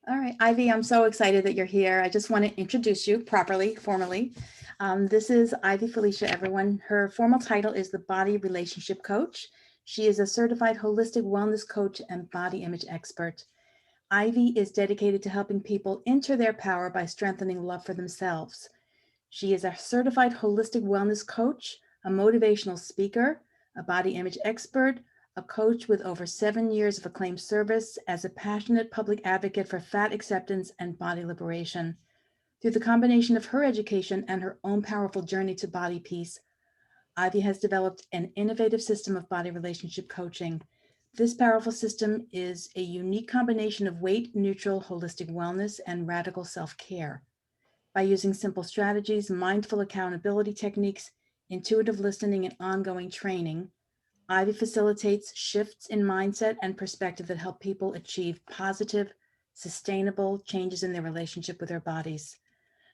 All right, Ivy, I'm so excited that you're here. I just want to introduce you properly, formally. This is Ivy Felicia, everyone. Her formal title is the Body Relationship Coach. She is a certified holistic wellness coach and body image expert. Ivy is dedicated to helping people enter their power by strengthening love for themselves. She is a certified holistic wellness coach, a motivational speaker, a body image expert, a coach with over 7 years of acclaimed service as a passionate public advocate for fat acceptance and body liberation. Through the combination of her education and her own powerful journey to body peace, Ivy has developed an innovative system of body relationship coaching. This powerful system is a unique combination of weight-neutral holistic wellness and radical self-care. By using simple strategies, mindful accountability techniques, intuitive listening, and ongoing training, Ivy facilitates shifts in mindset and perspective that help people achieve positive, sustainable changes in their relationship with their bodies.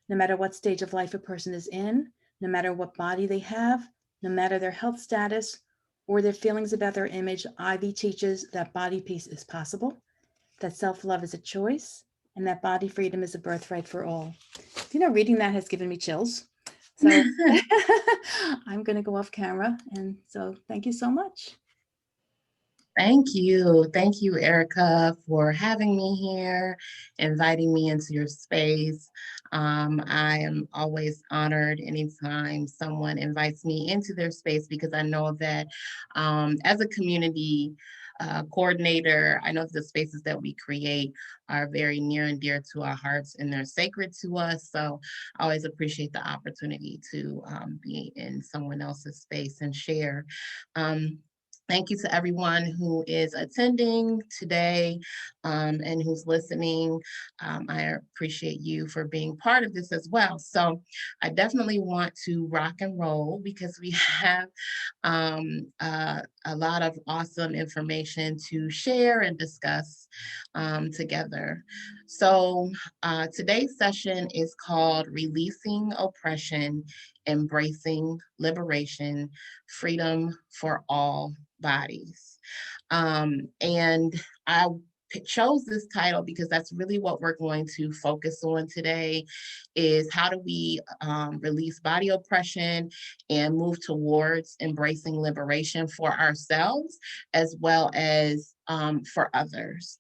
No matter what stage of life a person is in, no matter what body they have, no matter their health status or their feelings about their image, Ivy teaches that body peace is possible, that self-love is a choice, and that body freedom is a birthright for all. Reading that has given me chills. So I'm going to go off camera. And so thank you so much. Thank you. Thank you, Erica, for having me here, inviting me into your space. I am always honored anytime someone invites me into their space because I know that as a community coordinator, I know the spaces that we create are very near and dear to our hearts and they're sacred to us. So I always appreciate the opportunity to be in someone else's space and share. Um, Thank you to everyone who is attending today and who's listening. I appreciate you for being part of this as well. So I definitely want to rock and roll because we have a lot of awesome information to share and discuss together. So today's session is called Releasing Oppression, Embracing Liberation, Freedom for All Bodies. And I chose this title because that's really what we're going to focus on today is how do we release body oppression and move towards embracing liberation for ourselves as well as for others.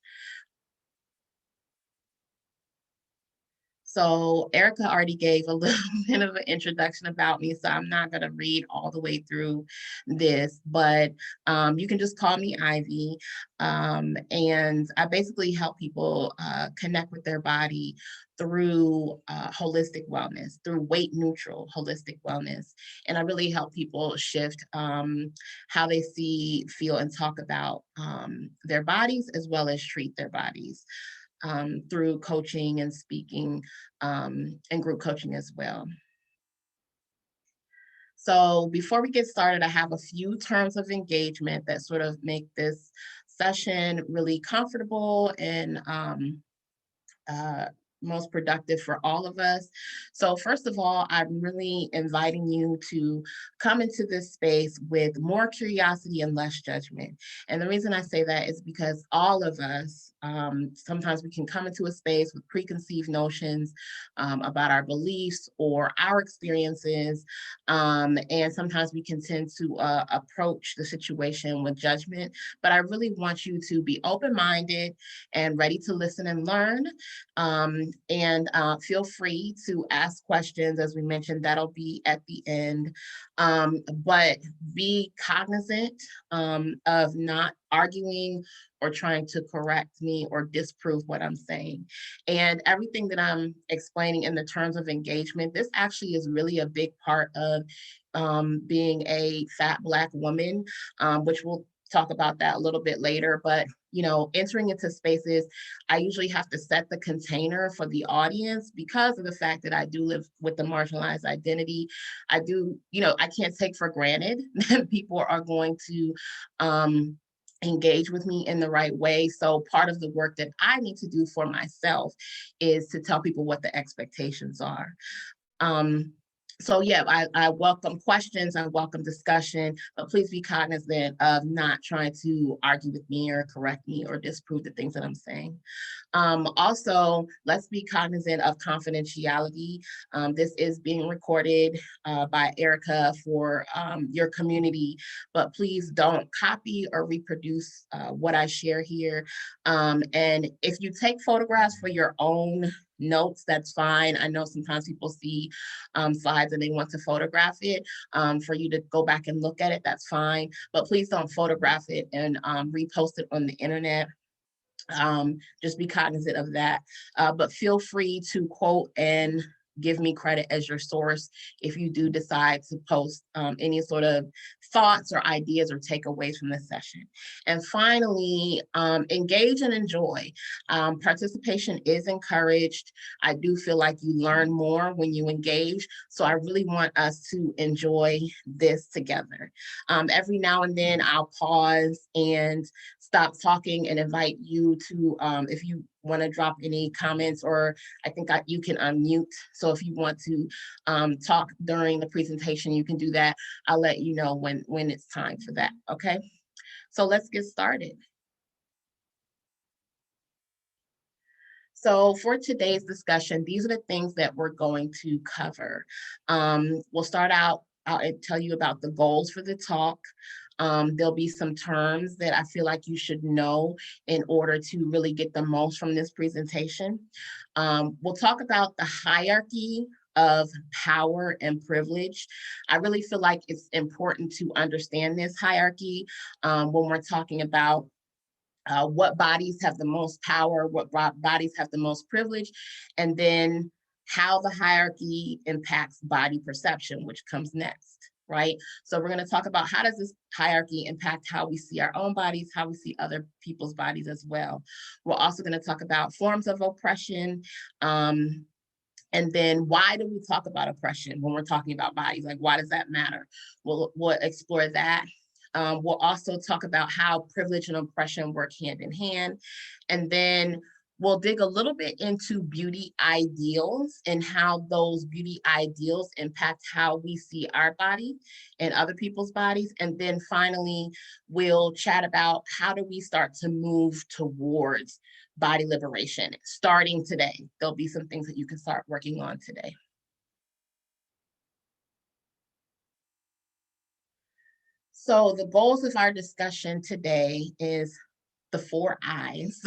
So Erica already gave a little bit of an introduction about me, so I'm not going to read all the way through this, but you can just call me Ivy. And I basically help people connect with their body through holistic wellness, through weight neutral holistic wellness. And I really help people shift how they see, feel, and talk about their bodies as well as treat their bodies. Through coaching and speaking and group coaching as well. So before we get started, I have a few terms of engagement that sort of make this session really comfortable and uh, most productive for all of us. So first of all, I'm really inviting you to come into this space with more curiosity and less judgment. And the reason I say that is because all of us, sometimes we can come into a space with preconceived notions about our beliefs or our experiences. And sometimes we can tend to approach the situation with judgment. But I really want you to be open-minded and ready to listen and learn. And feel free to ask questions. As we mentioned, that'll be at the end. But be cognizant of not arguing or trying to correct me or disprove what I'm saying. And everything that I'm explaining in the terms of engagement, this actually is really a big part of being a fat Black woman, which we'll talk about that a little bit later. But entering into spaces, I usually have to set the container for the audience because of the fact that I do live with the marginalized identity. I do, I can't take for granted that people are going to engage with me in the right way. So part of the work that I need to do for myself is to tell people what the expectations are. So yeah, I welcome questions, I welcome discussion, but please be cognizant of not trying to argue with me or correct me or disprove the things that I'm saying. Also, let's be cognizant of confidentiality. This is being recorded by Erica for your community, but please don't copy or reproduce what I share here. And if you take photographs for your own notes, that's fine. I know sometimes people see slides and they want to photograph it. For you to go back and look at it, that's fine. But please don't photograph it and repost it on the internet. Just be cognizant of that. But feel free to quote and give me credit as your source if you do decide to post any sort of thoughts or ideas or takeaways from this session. And finally, engage and enjoy. Participation is encouraged. I do feel like you learn more when you engage. So I really want us to enjoy this together. Every now and then I'll pause and stop talking and invite you to, if you want to drop any comments, or I think you can unmute. So if you want to talk during the presentation, you can do that. I'll let you know when it's time for that, okay? So let's get started. So for today's discussion, these are the things that we're going to cover. We'll start out, I'll tell you about the goals for the talk. There'll be some terms that I feel like you should know in order to really get the most from this presentation. We'll talk about the hierarchy of power and privilege. I really feel like it's important to understand this hierarchy when we're talking about what bodies have the most power, what bodies have the most privilege, and then how the hierarchy impacts body perception, which comes next, right? So we're going to talk about how does this hierarchy impact how we see our own bodies, how we see other people's bodies as well. We're also going to talk about forms of oppression, and then why do we talk about oppression when we're talking about bodies? Like, why does that matter? We'll explore that. We'll also talk about how privilege and oppression work hand in hand. And then we'll dig a little bit into beauty ideals and how those beauty ideals impact how we see our body and other people's bodies. And then finally, we'll chat about how do we start to move towards body liberation starting today. There'll be some things that you can start working on today. So the goals of our discussion today is the 4 I's.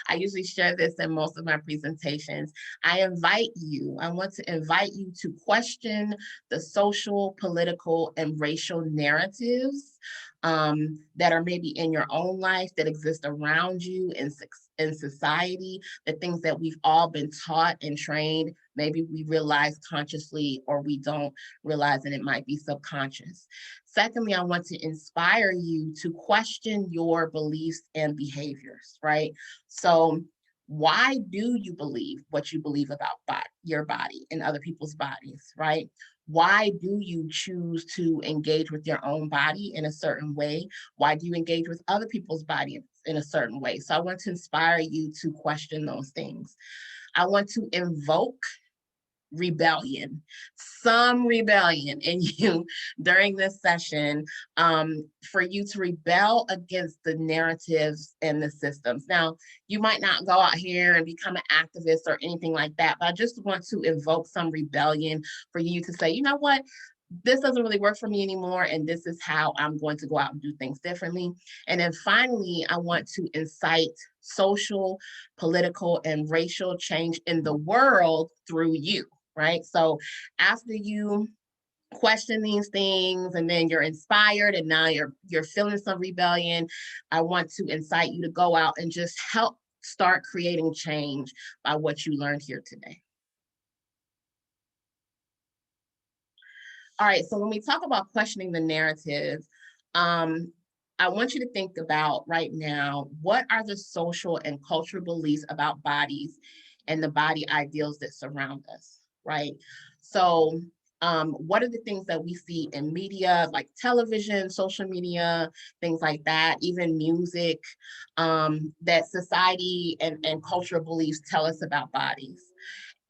I usually share this in most of my presentations. I want to invite you to question the social, political, and racial narratives that are maybe in your own life, that exist around you in society, the things that we've all been taught and trained. Maybe we realize consciously or we don't realize, and it might be subconscious. Secondly, I want to inspire you to question your beliefs and behaviors, right? So why do you believe what you believe about your body and other people's bodies, right? Why do you choose to engage with your own body in a certain way? Why do you engage with other people's bodies in a certain way? So I want to inspire you to question those things. I want to invoke some rebellion in you during this session, for you to rebel against the narratives and the systems. Now, you might not go out here and become an activist or anything like that, but I just want to invoke some rebellion for you to say, you know what? This doesn't really work for me anymore, and this is how I'm going to go out and do things differently. And then finally, I want to incite social, political, and racial change in the world through you, right? So after you question these things and then you're inspired and now you're feeling some rebellion, I want to incite you to go out and just help start creating change by what you learned here today. All right, so when we talk about questioning the narrative, I want you to think about right now, what are the social and cultural beliefs about bodies and the body ideals that surround us, right? So what are the things that we see in media, like television, social media, things like that, even music, that society and cultural beliefs tell us about bodies?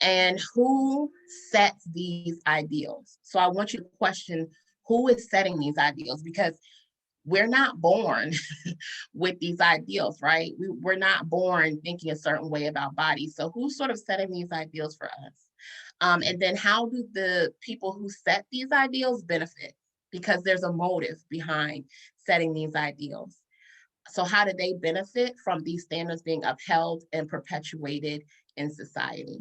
And who sets these ideals? So I want you to question who is setting these ideals, because we're not born with these ideals, right? We're not born thinking a certain way about bodies. So who's sort of setting these ideals for us? And then how do the people who set these ideals benefit? Because there's a motive behind setting these ideals. So how do they benefit from these standards being upheld and perpetuated in society?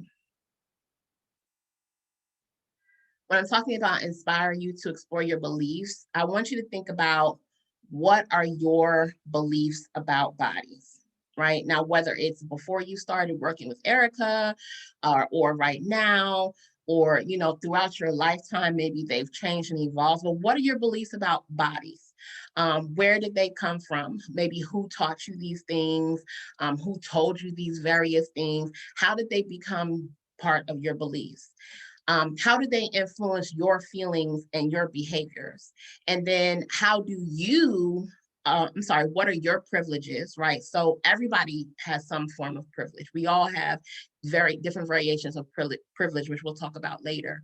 When I'm talking about inspire you to explore your beliefs, I want you to think about what are your beliefs about bodies, right? Now, whether it's before you started working with Erica, or right now, or throughout your lifetime, maybe they've changed and evolved. But what are your beliefs about bodies? Where did they come from? Maybe who taught you these things? Who told you these various things? How did they become part of your beliefs? How do they influence your feelings and your behaviors? And then how do you, what are your privileges, right? So everybody has some form of privilege. We all have very different variations of privilege, which we'll talk about later.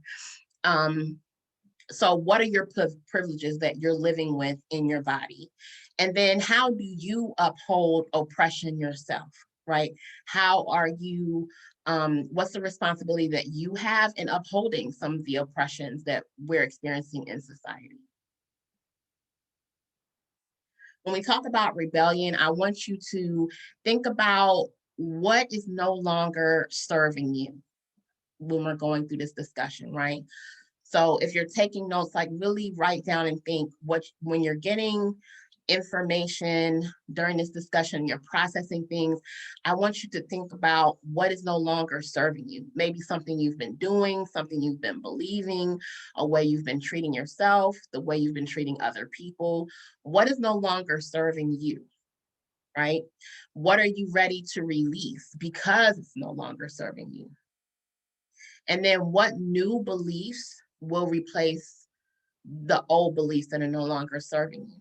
So what are your privileges that you're living with in your body? And then how do you uphold oppression yourself, right? How are you, what's the responsibility that you have in upholding some of the oppressions that we're experiencing in society? When we talk about rebellion, I want you to think about what is no longer serving you when we're going through this discussion, right? So if you're taking notes, like really write down and think when you're getting information during this discussion, you're processing things, I want you to think about what is no longer serving you. Maybe something you've been doing, something you've been believing, a way you've been treating yourself, the way you've been treating other people. What is no longer serving you, right? What are you ready to release because it's no longer serving you? And then what new beliefs will replace the old beliefs that are no longer serving you?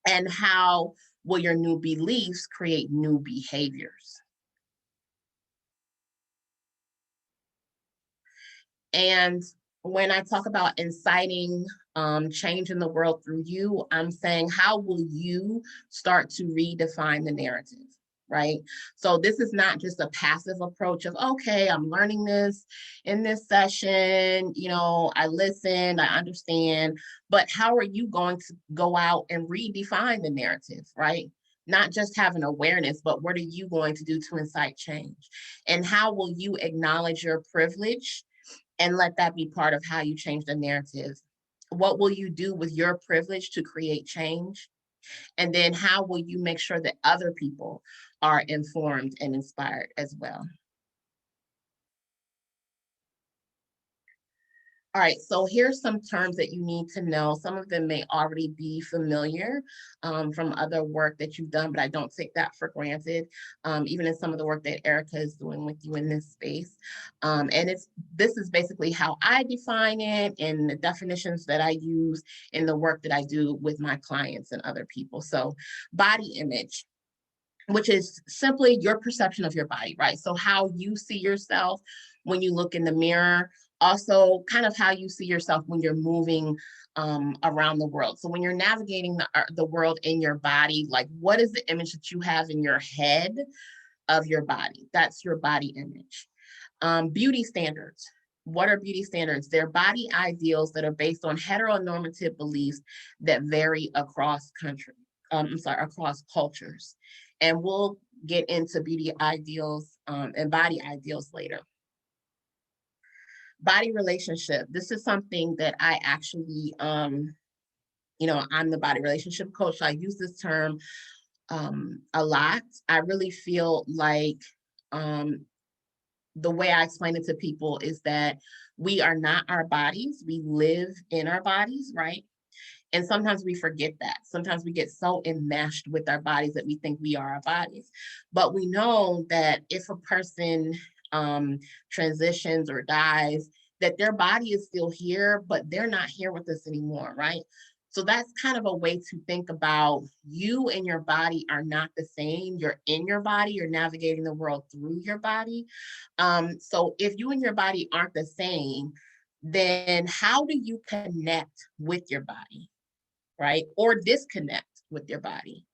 And how will your new beliefs create new behaviors? And when I talk about inciting change in the world through you, I'm saying, how will you start to redefine the narrative? Right? So this is not just a passive approach of, okay, I'm learning this in this session, I listened, I understand, but how are you going to go out and redefine the narrative, right? Not just have an awareness, but what are you going to do to incite change? And how will you acknowledge your privilege and let that be part of how you change the narrative? What will you do with your privilege to create change? And then how will you make sure that other people are informed and inspired as well? All right, so here's some terms that you need to know. Some of them may already be familiar from other work that you've done, but I don't take that for granted, even in some of the work that Erica is doing with you in this space. And this is basically how I define it and the definitions that I use in the work that I do with my clients and other people. So body image, which is simply your perception of your body, right? So how you see yourself when you look in the mirror, also kind of how you see yourself when you're moving around the world. So when you're navigating the world in your body, like what is the image that you have in your head of your body? That's your body image. Beauty standards. What are beauty standards? They're body ideals that are based on heteronormative beliefs that vary across across cultures. And we'll get into beauty ideals and body ideals later. Body relationship. This is something that I actually, I'm the body relationship coach. So I use this term a lot. I really feel like the way I explain it to people is that we are not our bodies. We live in our bodies, right? And sometimes we forget that. Sometimes we get so enmeshed with our bodies that we think we are our bodies. But we know that if a person transitions or dies, that their body is still here, but they're not here with us anymore, right? So that's kind of a way to think about you and your body are not the same. You're in your body, you're navigating the world through your body. So if you and your body aren't the same, then how do you connect with your body, right? Or disconnect with your body?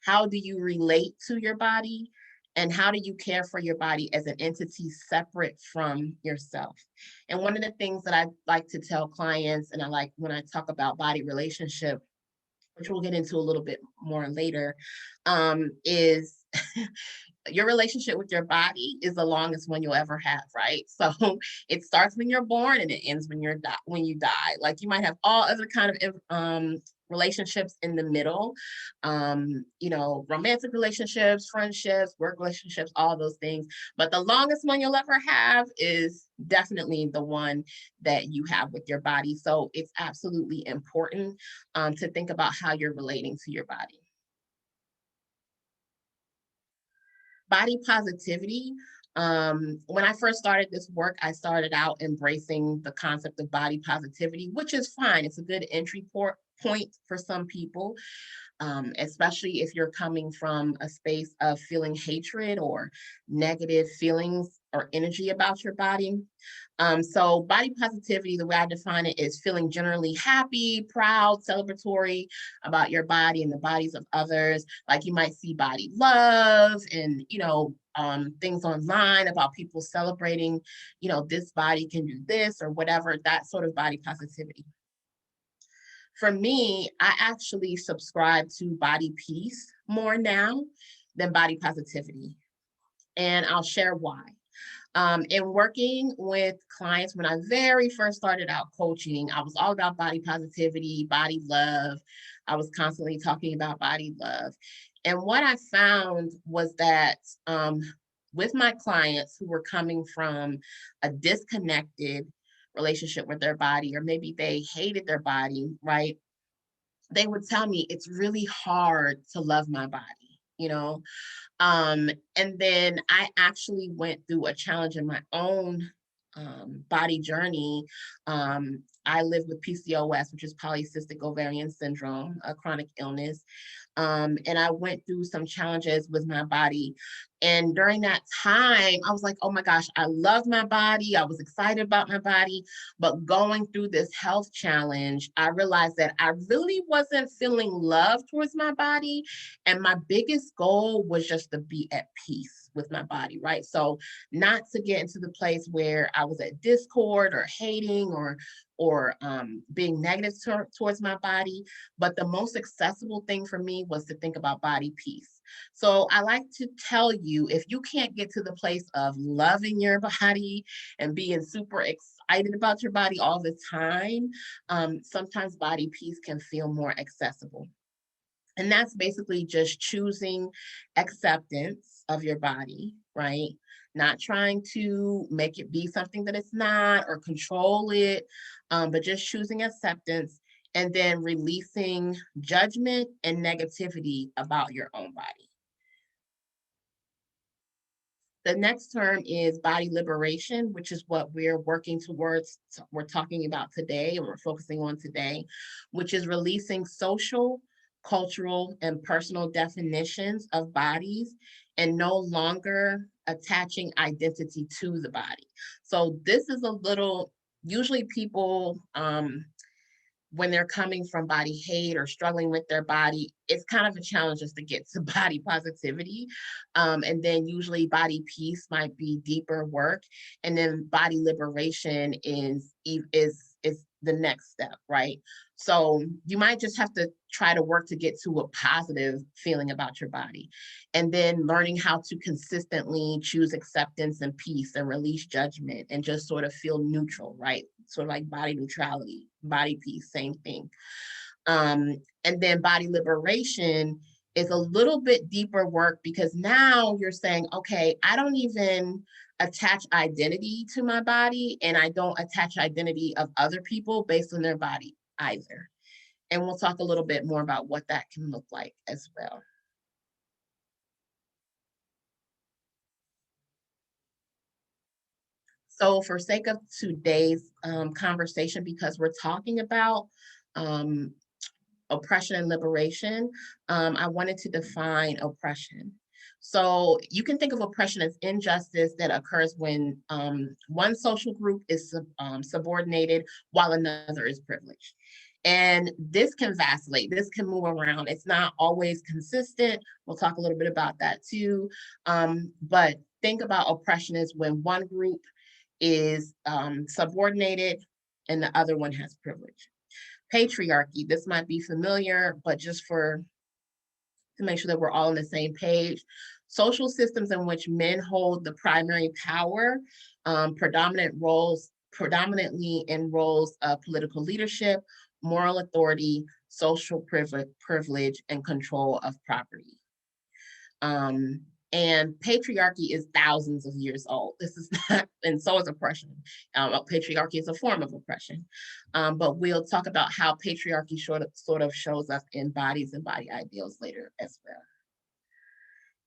How do you relate to your body? And how do you care for your body as an entity separate from yourself? And one of the things that I like to tell clients, and I like when I talk about body relationship, which we'll get into a little bit more later, is your relationship with your body is the longest one you'll ever have, right? So it starts when you're born and it ends when you die. Like you might have all other kind of relationships in the middle, romantic relationships, friendships, work relationships, all those things. But the longest one you'll ever have is definitely the one that you have with your body. So it's absolutely important to think about how you're relating to your body. Body positivity. When I first started this work, I started out embracing the concept of body positivity, which is fine. It's a good entry point for some people, especially if you're coming from a space of feeling hatred or negative feelings or energy about your body. So body positivity, the way I define it, is feeling generally happy, proud, celebratory about your body and the bodies of others. Like you might see body love and, things online about people celebrating, this body can do this or whatever, that sort of body positivity. For me, I actually subscribe to body peace more now than body positivity. And I'll share why. In working with clients, when I very first started out coaching, I was all about body positivity, body love. I was constantly talking about body love. And what I found was that with my clients who were coming from a disconnected relationship with their body, or maybe they hated their body, right? They would tell me it's really hard to love my body, and then I actually went through a challenge in my own body journey. I live with PCOS, which is polycystic ovarian syndrome, a chronic illness. And I went through some challenges with my body. And during that time, I was like, oh my gosh, I love my body. I was excited about my body. But going through this health challenge, I realized that I really wasn't feeling love towards my body. And my biggest goal was just to be at peace with my body, right? So not to get into the place where I was at discord or hating or being negative towards my body. But the most accessible thing for me was to think about body peace. So I like to tell you, if you can't get to the place of loving your body and being super excited about your body all the time, sometimes body peace can feel more accessible. And that's basically just choosing acceptance of your body, right? Not trying to make it be something that it's not or control it, but just choosing acceptance and then releasing judgment and negativity about your own body. The next term is body liberation, which is what we're working towards, we're talking about today, and we're focusing on today, which is releasing social, cultural, and personal definitions of bodies and no longer attaching identity to the body. So this is a little, usually people, when they're coming from body hate or struggling with their body, it's kind of a challenge just to get to body positivity. And then usually body peace might be deeper work. And then body liberation is the next step, right? So you might just have to try to work to get to a positive feeling about your body. And then learning how to consistently choose acceptance and peace and release judgment and just sort of feel neutral, right? Sort of like body neutrality, body peace, same thing. And then body liberation is a little bit deeper work because now you're saying, okay, I don't even attach identity to my body and I don't attach identity of other people based on their body either. And we'll talk a little bit more about what that can look like as well. So for sake of today's conversation, because we're talking about um, oppression and liberation, I wanted to define oppression. So you can think of oppression as injustice that occurs when one social group is subordinated while another is privileged. And this can vacillate, this can move around. It's not always consistent. We'll talk a little bit about that too. But think about oppression as when one group is subordinated and the other one has privilege. Patriarchy, this might be familiar, but just to make sure that we're all on the same page. Social systems in which men hold the primary power, predominantly in roles of political leadership, moral authority, social privilege, and control of property. And patriarchy is thousands of years old. This is not, and so is oppression. Patriarchy is a form of oppression. But we'll talk about how patriarchy sort of shows up in bodies and body ideals later as well.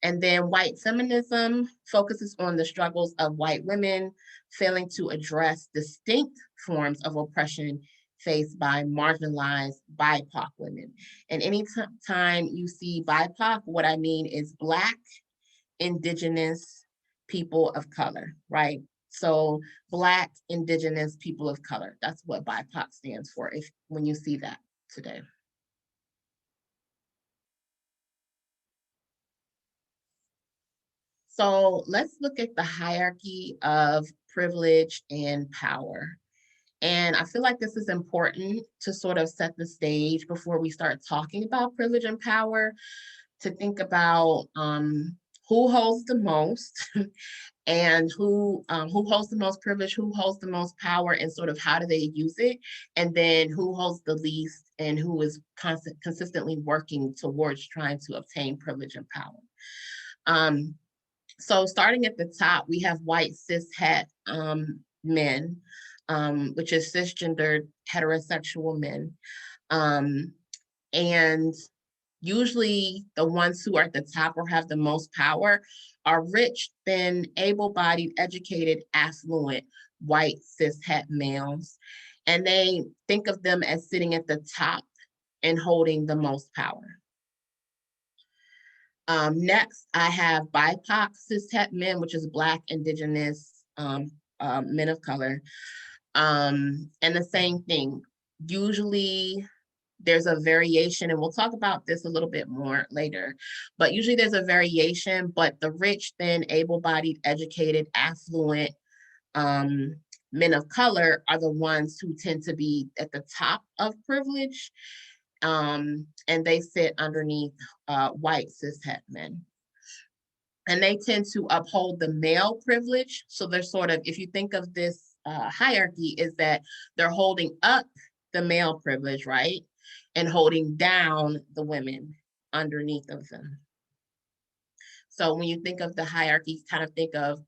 And then white feminism focuses on the struggles of white women, failing to address distinct forms of oppression faced by marginalized BIPOC women. And anytime you see BIPOC, what I mean is Black, Indigenous, people of color, right? So Black, Indigenous, people of color. That's what BIPOC stands for when you see that today. So let's look at the hierarchy of privilege and power. And I feel like this is important to sort of set the stage before we start talking about privilege and power, to think about who holds the most and who holds the most privilege, who holds the most power, and sort of how do they use it, and then who holds the least and who is consistently working towards trying to obtain privilege and power. So starting at the top, we have white cishet men, which is cisgendered heterosexual men. And usually the ones who are at the top or have the most power are rich, thin, able-bodied, educated, affluent, white cishet males. And they think of them as sitting at the top and holding the most power. Next, I have BIPOC cishet men, which is Black, Indigenous, men of color. And the same thing, usually there's a variation, and we'll talk about this a little bit more later, but usually there's a variation, but the rich, thin, able-bodied, educated, affluent men of color are the ones who tend to be at the top of privilege. And they sit underneath white cishet men. And they tend to uphold the male privilege. So they're sort of, if you think of this hierarchy, is that they're holding up the male privilege, right? And holding down the women underneath of them. So when you think of the hierarchy, kind of think of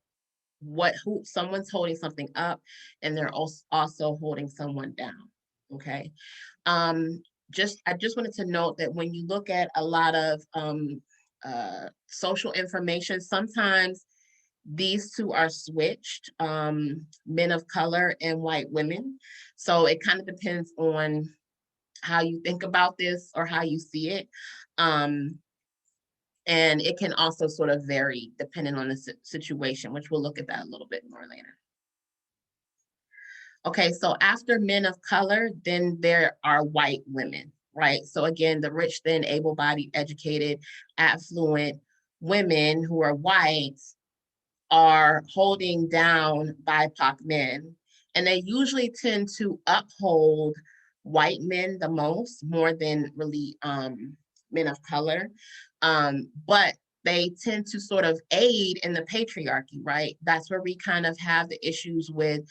who someone's holding something up and they're also holding someone down, okay? I just wanted to note that when you look at a lot of social information, sometimes these two are switched, men of color and white women. So it kind of depends on how you think about this or how you see it. And it can also sort of vary depending on the situation, which we'll look at that a little bit more later. Okay, so after men of color, then there are white women, right? So again, the rich, thin, able-bodied, educated, affluent women who are white are holding down BIPOC men. And they usually tend to uphold white men the most, more than really men of color. But they tend to sort of aid in the patriarchy, right? That's where we kind of have the issues with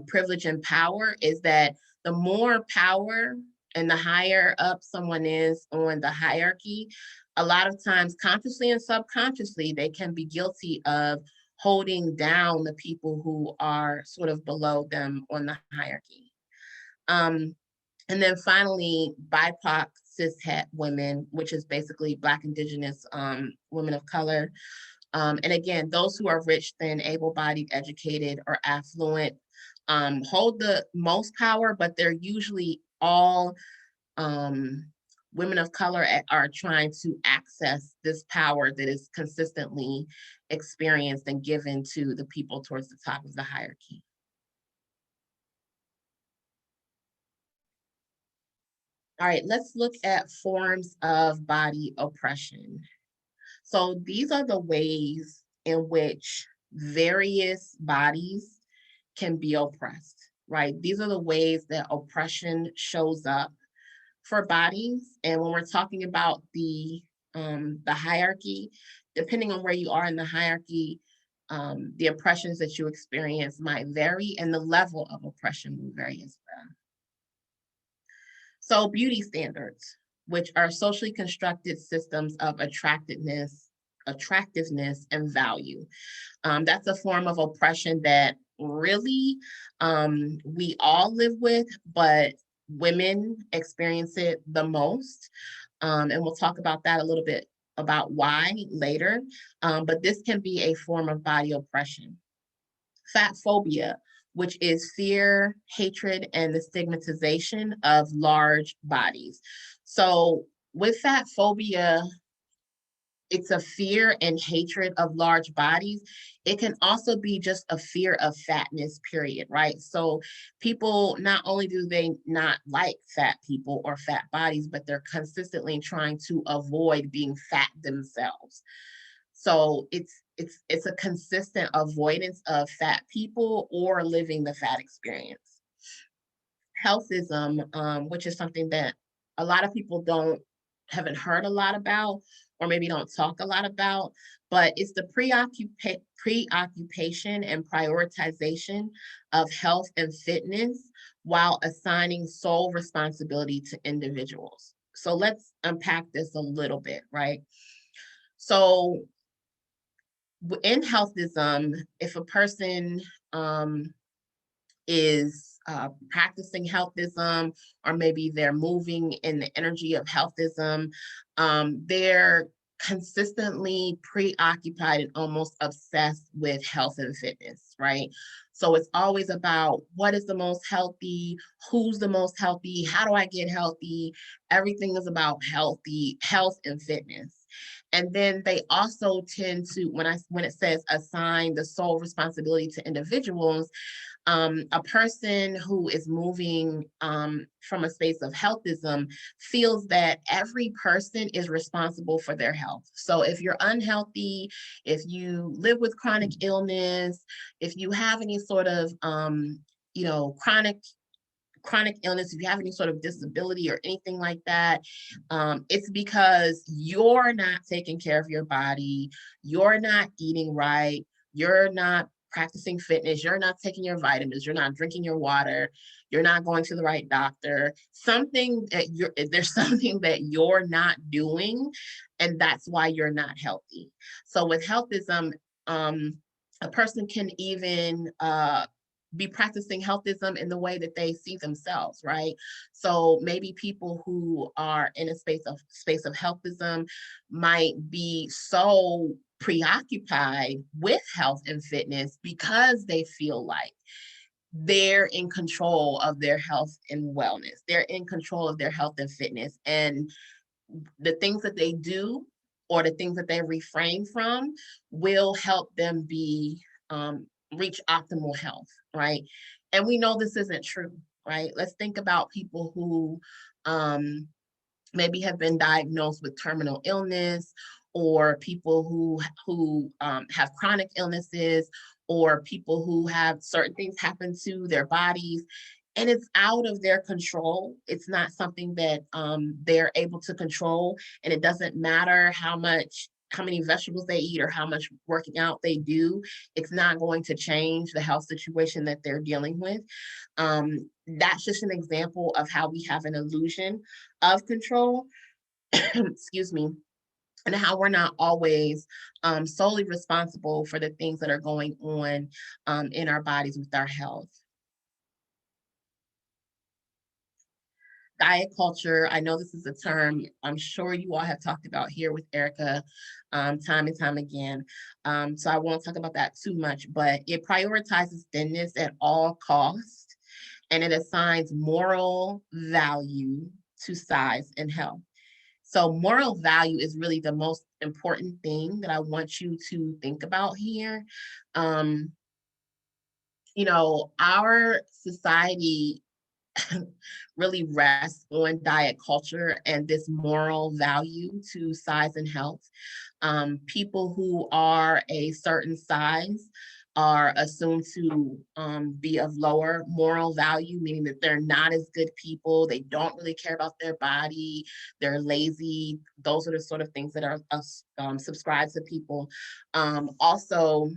privilege and power, is that the more power and the higher up someone is on the hierarchy, a lot of times consciously and subconsciously, they can be guilty of holding down the people who are sort of below them on the hierarchy. And then finally, BIPOC cishet women, which is basically Black, Indigenous women of color. And again, those who are rich, thin, able-bodied, educated, or affluent hold the most power, but they're usually all women of color are trying to access this power that is consistently experienced and given to the people towards the top of the hierarchy. All right, let's look at forms of body oppression. So these are the ways in which various bodies can be oppressed, right? These are the ways that oppression shows up for bodies. And when we're talking about the hierarchy, depending on where you are in the hierarchy, the oppressions that you experience might vary, and the level of oppression will vary as well. So beauty standards, which are socially constructed systems of attractiveness, and value. That's a form of oppression that really we all live with, but women experience it the most. And we'll talk about that a little bit about why later. But this can be a form of body oppression. Fat phobia, which is fear, hatred, and the stigmatization of large bodies. So with fat phobia, it's a fear and hatred of large bodies. It can also be just a fear of fatness, period, right? So people, not only do they not like fat people or fat bodies, but they're consistently trying to avoid being fat themselves. So it's a consistent avoidance of fat people or living the fat experience. Healthism, which is something that a lot of people haven't heard a lot about, or maybe don't talk a lot about, but it's the preoccupation and prioritization of health and fitness while assigning sole responsibility to individuals. So let's unpack this a little bit, right? So in healthism, if a person is practicing healthism, or maybe they're moving in the energy of healthism, they're consistently preoccupied and almost obsessed with health and fitness, right? So it's always about what is the most healthy, who's the most healthy, how do I get healthy? Everything is about health and fitness. And then they also tend to, when it says assign the sole responsibility to individuals, a person who is moving from a space of healthism feels that every person is responsible for their health. So if you're unhealthy, if you live with chronic illness, if you have any sort of chronic illness, if you have any sort of disability or anything like that, it's because you're not taking care of your body, you're not eating right, you're not practicing fitness, you're not taking your vitamins, you're not drinking your water, you're not going to the right doctor. There's something that you're not doing, and that's why you're not healthy. So with healthism, a person can even be practicing healthism in the way that they see themselves, right? So maybe people who are in a space of healthism might be so preoccupied with health and fitness because they feel like they're in control of their health and wellness. They're in control of their health and fitness. And the things that they do or the things that they refrain from will help them reach optimal health, right? And we know this isn't true, right? Let's think about people who maybe have been diagnosed with terminal illness, or people who have chronic illnesses, or people who have certain things happen to their bodies, and it's out of their control. It's not something that they're able to control, and it doesn't matter how many vegetables they eat or how much working out they do. It's not going to change the health situation that they're dealing with. That's just an example of how we have an illusion of control, excuse me, and how we're not always solely responsible for the things that are going on in our bodies with our health. Diet culture, I know this is a term I'm sure you all have talked about here with Erica time and time again. So I won't talk about that too much, but it prioritizes thinness at all costs, and it assigns moral value to size and health. So moral value is really the most important thing that I want you to think about here. Um, our society really rests on diet culture and this moral value to size and health. People who are a certain size are assumed to be of lower moral value, meaning that they're not as good people. They don't really care about their body. They're lazy. Those are the sort of things that are subscribed to people. Also,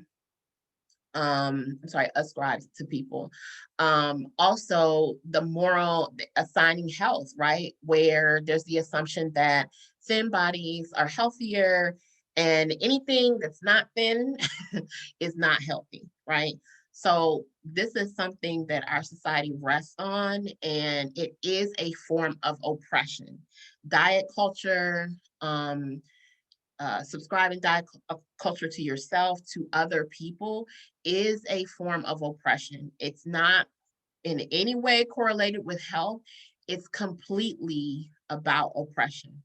I'm sorry, ascribes to people. Also, the moral assigning health, right? Where there's the assumption that thin bodies are healthier and anything that's not thin is not healthy, right? So this is something that our society rests on, and it is a form of oppression. Diet culture, subscribing diet culture to yourself, to other people, is a form of oppression. It's not in any way correlated with health. It's completely about oppression.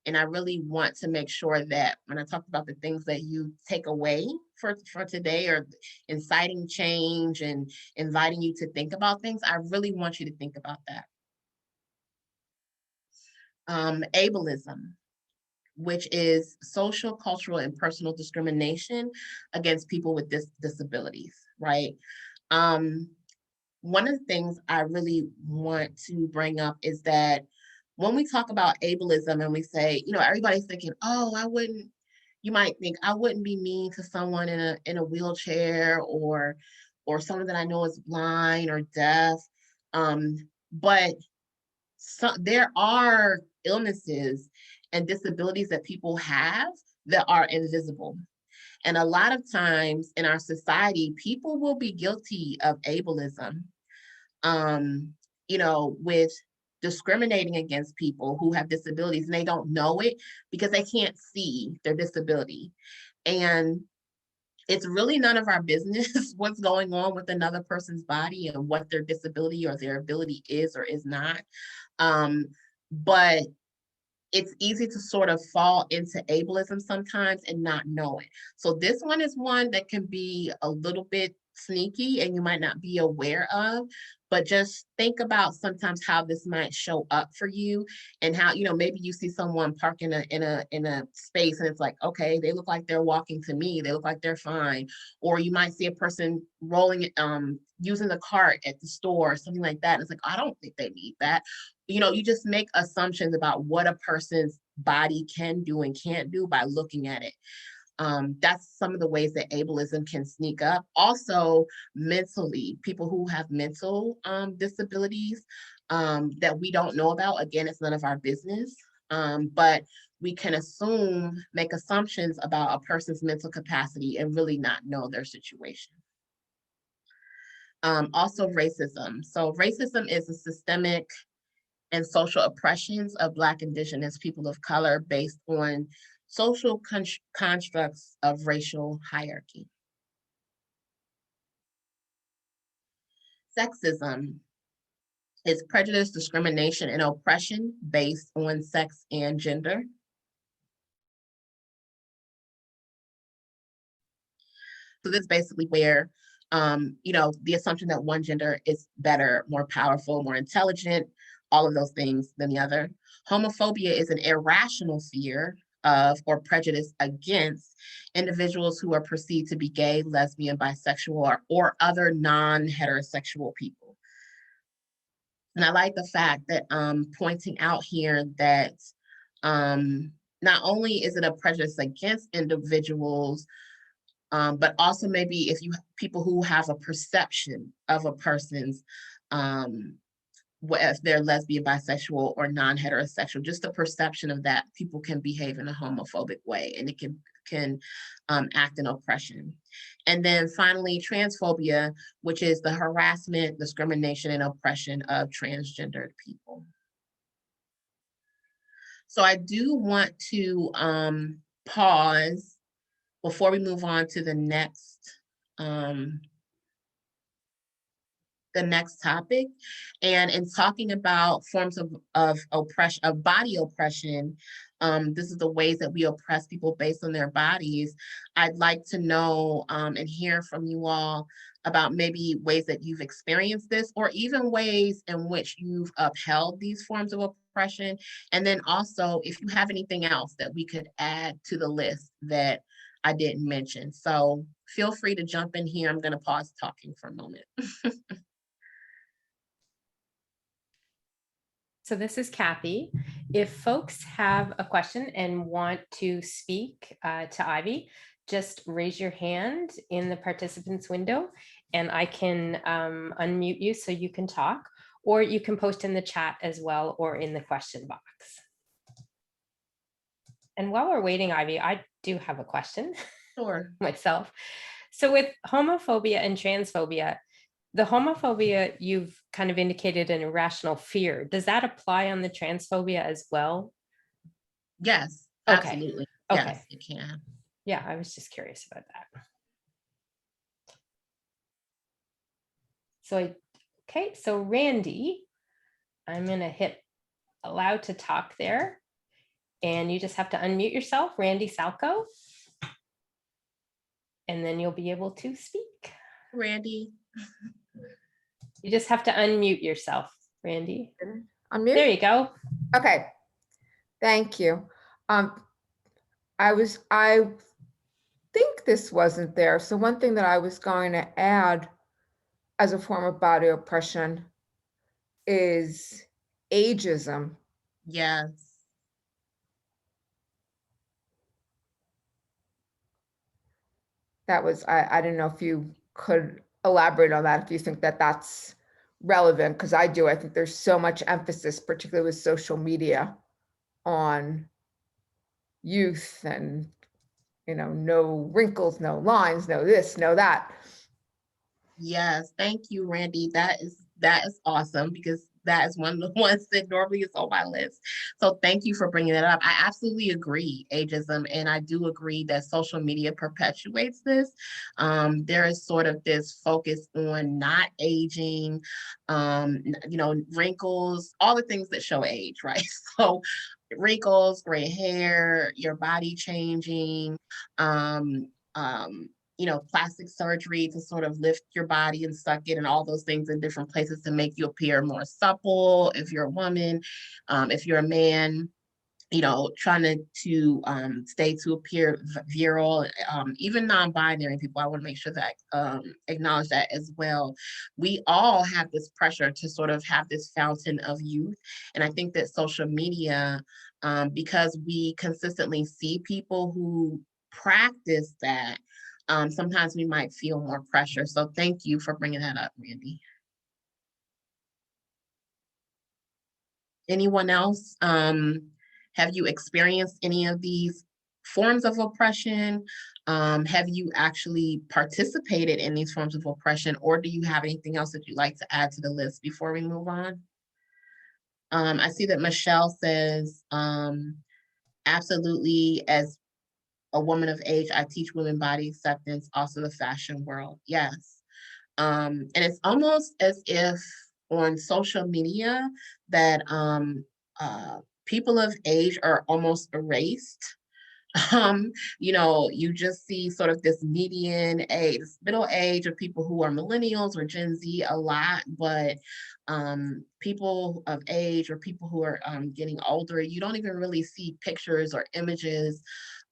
And I really want to make sure that when I talk about the things that you take away for today, or inciting change and inviting you to think about things, I really want you to think about that. Ableism, which is social, cultural, and personal discrimination against people with disabilities, right? Um, One of the things I really want to bring up is that when we talk about ableism and we say, everybody's thinking, oh, you might think I wouldn't be mean to someone in a wheelchair, or someone that I know is blind or deaf. But there are illnesses and disabilities that people have that are invisible. And a lot of times in our society, people will be guilty of ableism, with discriminating against people who have disabilities, and they don't know it because they can't see their disability. And it's really none of our business what's going on with another person's body and what their disability or their ability is or is not. Um, but it's easy to sort of fall into ableism sometimes and not know it. So this one is one that can be a little bit sneaky and you might not be aware of, but just think about sometimes how this might show up for you, and how, maybe you see someone park in a space and it's like, okay, they look like they're walking to me, they look like they're fine. Or you might see a person rolling using the cart at the store or something like that, and it's like, I don't think they need that. You just make assumptions about what a person's body can do and can't do by looking at it. That's some of the ways that ableism can sneak up. Also, mentally, people who have mental disabilities that we don't know about. Again, it's none of our business, but we can make assumptions about a person's mental capacity and really not know their situation. Also, racism. So racism is a systemic and social oppressions of Black, Indigenous, people of color based on social constructs of racial hierarchy. Sexism is prejudice, discrimination, and oppression based on sex and gender. So this is basically where, the assumption that one gender is better, more powerful, more intelligent, all of those things than the other. Homophobia is an irrational fear of or prejudice against individuals who are perceived to be gay, lesbian, bisexual, or other non-heterosexual people. And I like the fact that pointing out here that not only is it a prejudice against individuals, but also maybe if you people who have a perception of a person's, if they're lesbian, bisexual, or non-heterosexual, just the perception of that, people can behave in a homophobic way, and it can act in oppression. And then finally, transphobia, which is the harassment, discrimination, and oppression of transgendered people. So I do want to pause before we move on to the next the next topic. And in talking about forms of oppression, of body oppression, this is the ways that we oppress people based on their bodies. I'd like to know and hear from you all about maybe ways that you've experienced this, or even ways in which you've upheld these forms of oppression. And then also, if you have anything else that we could add to the list that I didn't mention. So feel free to jump in here. I'm going to pause talking for a moment. So this is Kathy. If folks have a question and want to speak to Ivy, just raise your hand in the participants window and I can unmute you so you can talk, or you can post in the chat as well or in the question box. And while we're waiting, Ivy, I do have a question. Sure. Myself. So with homophobia and transphobia, the homophobia, you've kind of indicated an irrational fear. Does that apply on the transphobia as well? Yes, Okay. absolutely. Okay. Yes, it can. Yeah, I was just curious about that. So, okay, so Randy, I'm going to hit allow to talk there. And you just have to unmute yourself, Randy Salco. And then you'll be able to speak. Randy. You just have to unmute yourself, Randy. Unmute? There you go. Okay, thank you. I think this wasn't there. So one thing that I was going to add as a form of body oppression is ageism. Yes. That was, I don't know if you could elaborate on that, if you think that that's relevant, because I do. I think there's so much emphasis, particularly with social media, on youth and, no wrinkles, no lines, no this, no that. Yes, thank you, Randy. That is awesome, because that is one of the ones that normally is on my list. So thank you for bringing that up. I absolutely agree, ageism, and I do agree that social media perpetuates this. There is sort of this focus on not aging, wrinkles, all the things that show age, right? So wrinkles, gray hair, your body changing, plastic surgery to sort of lift your body and suck it, and all those things in different places to make you appear more supple if you're a woman, if you're a man, trying to stay to appear virile, even non-binary people. I want to make sure that acknowledge that as well. We all have this pressure to sort of have this fountain of youth, and I think that social media, because we consistently see people who practice that, sometimes we might feel more pressure. So thank you for bringing that up, Randy. Anyone else? Have you experienced any of these forms of oppression? Have you actually participated in these forms of oppression, or do you have anything else that you'd like to add to the list before we move on? I see that Michelle says, absolutely, as a woman of age, I teach women body acceptance, also the fashion world. Yes. And it's almost as if on social media that people of age are almost erased. You just see sort of this median age, middle age of people who are millennials or Gen Z a lot, but people of age or people who are getting older, you don't even really see pictures or images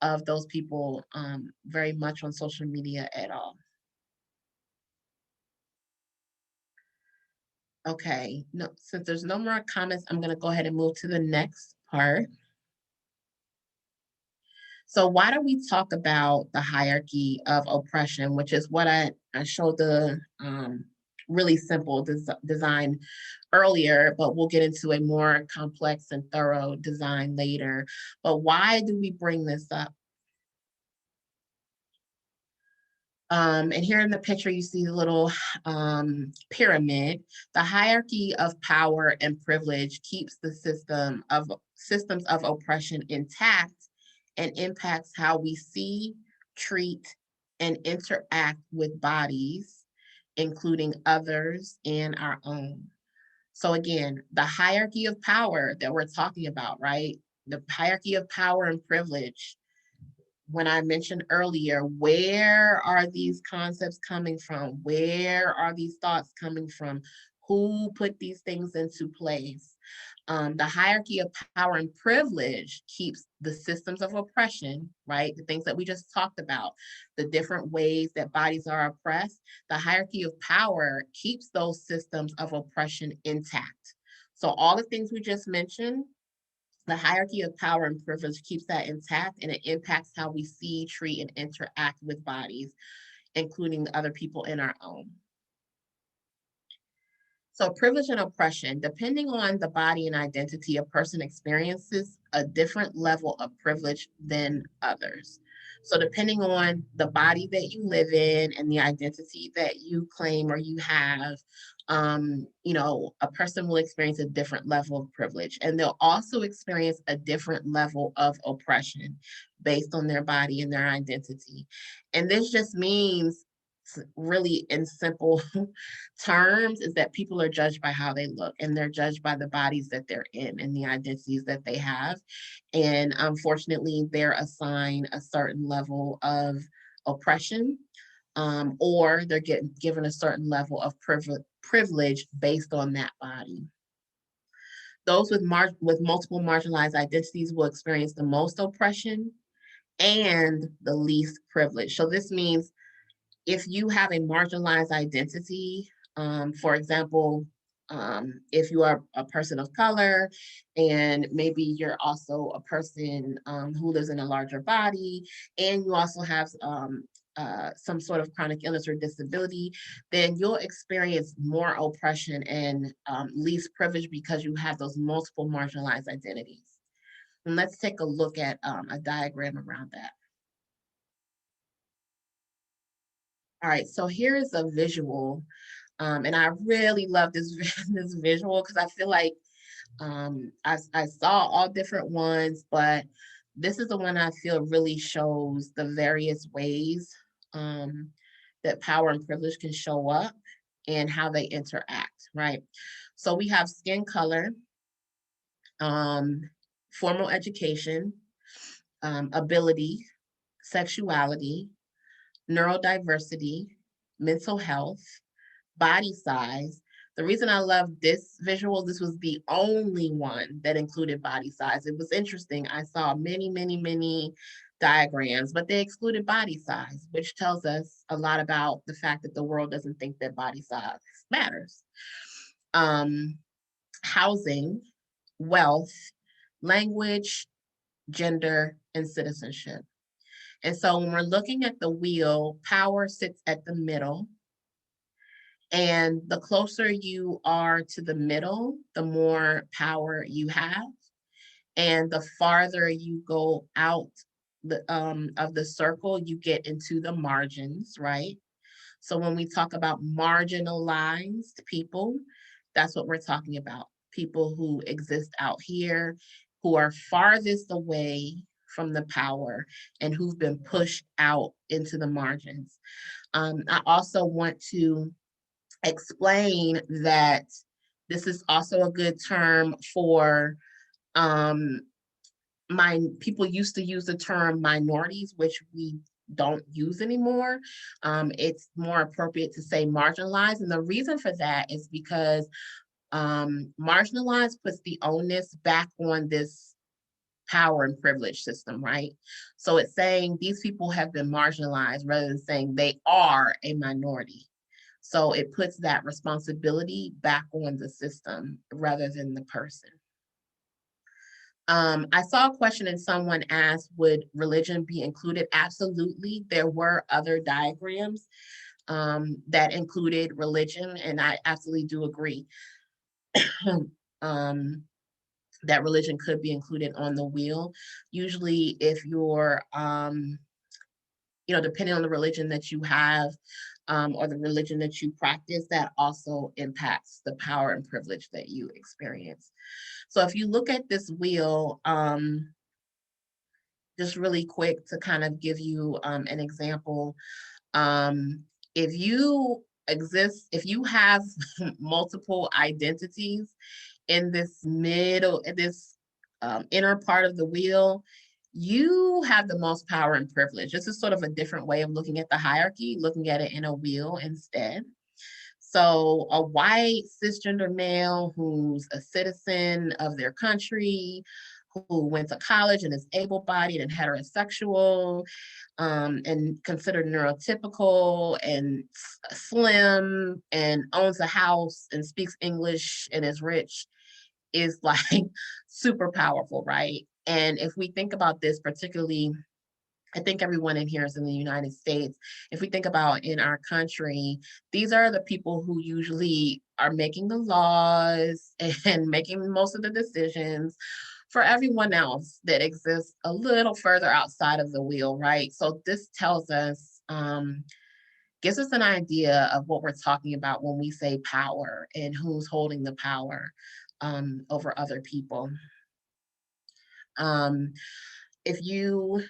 of those people very much on social media at all. Okay, no, since there's no more comments, I'm gonna go ahead and move to the next part. So why don't we talk about the hierarchy of oppression, which is what I showed the really simple design earlier, but we'll get into a more complex and thorough design later. But why do we bring this up? And here in the picture, you see the little pyramid. The hierarchy of power and privilege keeps the systems of oppression intact and impacts how we see, treat, and interact with bodies. including others and our own. So again, the hierarchy of power that we're talking about, right? The hierarchy of power and privilege. When I mentioned earlier, where are these concepts coming from? Where are these thoughts coming from? Who put these things into place? The hierarchy of power and privilege keeps the systems of oppression, right? The things that we just talked about, the different ways that bodies are oppressed. The hierarchy of power keeps those systems of oppression intact. So all the things we just mentioned, the hierarchy of power and privilege keeps that intact, and it impacts how we see, treat, and interact with bodies, including other people in our own. So privilege and oppression, depending on the body and identity, a person experiences a different level of privilege than others. So depending on the body that you live in and the identity that you claim or you have, a person will experience a different level of privilege, and they'll also experience a different level of oppression based on their body and their identity. And this just means, really in simple terms, is that people are judged by how they look, and they're judged by the bodies that they're in and the identities that they have. And unfortunately, they're assigned a certain level of oppression, or they're getting given a certain level of privilege based on that body. Those with multiple marginalized identities will experience the most oppression and the least privilege. So this means if you have a marginalized identity, for example, if you are a person of color and maybe you're also a person who lives in a larger body, and you also have some sort of chronic illness or disability, then you'll experience more oppression and least privilege because you have those multiple marginalized identities. And let's take a look at a diagram around that. All right, so here is a visual, and I really love this, this visual because I feel like I saw all different ones, but this is the one I feel really shows the various ways that power and privilege can show up and how they interact, right? So we have skin color, formal education, ability, sexuality, neurodiversity, mental health, body size. The reason I love this visual, this was the only one that included body size. It was interesting. I saw many, many, many diagrams, but they excluded body size, which tells us a lot about the fact that the world doesn't think that body size matters. Housing, wealth, language, gender, and citizenship. And so when we're looking at the wheel, power sits at the middle. And the closer you are to the middle, the more power you have. And the farther you go out of the circle, you get into the margins, right? So when we talk about marginalized people, that's what we're talking about. People who exist out here, who are farthest away from the power and who've been pushed out into the margins. I also want to explain that this is also a good term for people used to use the term minorities, which we don't use anymore. It's more appropriate to say marginalized. And the reason for that is because marginalized puts the onus back on this power and privilege system, right? So it's saying these people have been marginalized rather than saying they are a minority. So it puts that responsibility back on the system rather than the person. I saw a question and someone asked, would religion be included? Absolutely. There were other diagrams that included religion, and I absolutely do agree that religion could be included on the wheel. Usually if you're, depending on the religion that you have, or the religion that you practice, that also impacts the power and privilege that you experience. So if you look at this wheel, just really quick to kind of give you an example, if you exists, if you have multiple identities in this inner part of the wheel, you have the most power and privilege. This is sort of a different way of looking at the hierarchy, looking at it in a wheel instead. So a white cisgender male who's a citizen of their country, who went to college and is able-bodied and heterosexual, and considered neurotypical and slim and owns a house and speaks English and is rich, is like super powerful, right? And if we think about this, particularly, I think everyone in here is in the United States. If we think about in our country, these are the people who usually are making the laws and making most of the decisions for everyone else that exists a little further outside of the wheel, right? So this tells us, gives us an idea of what we're talking about when we say power and who's holding the power over other people. If you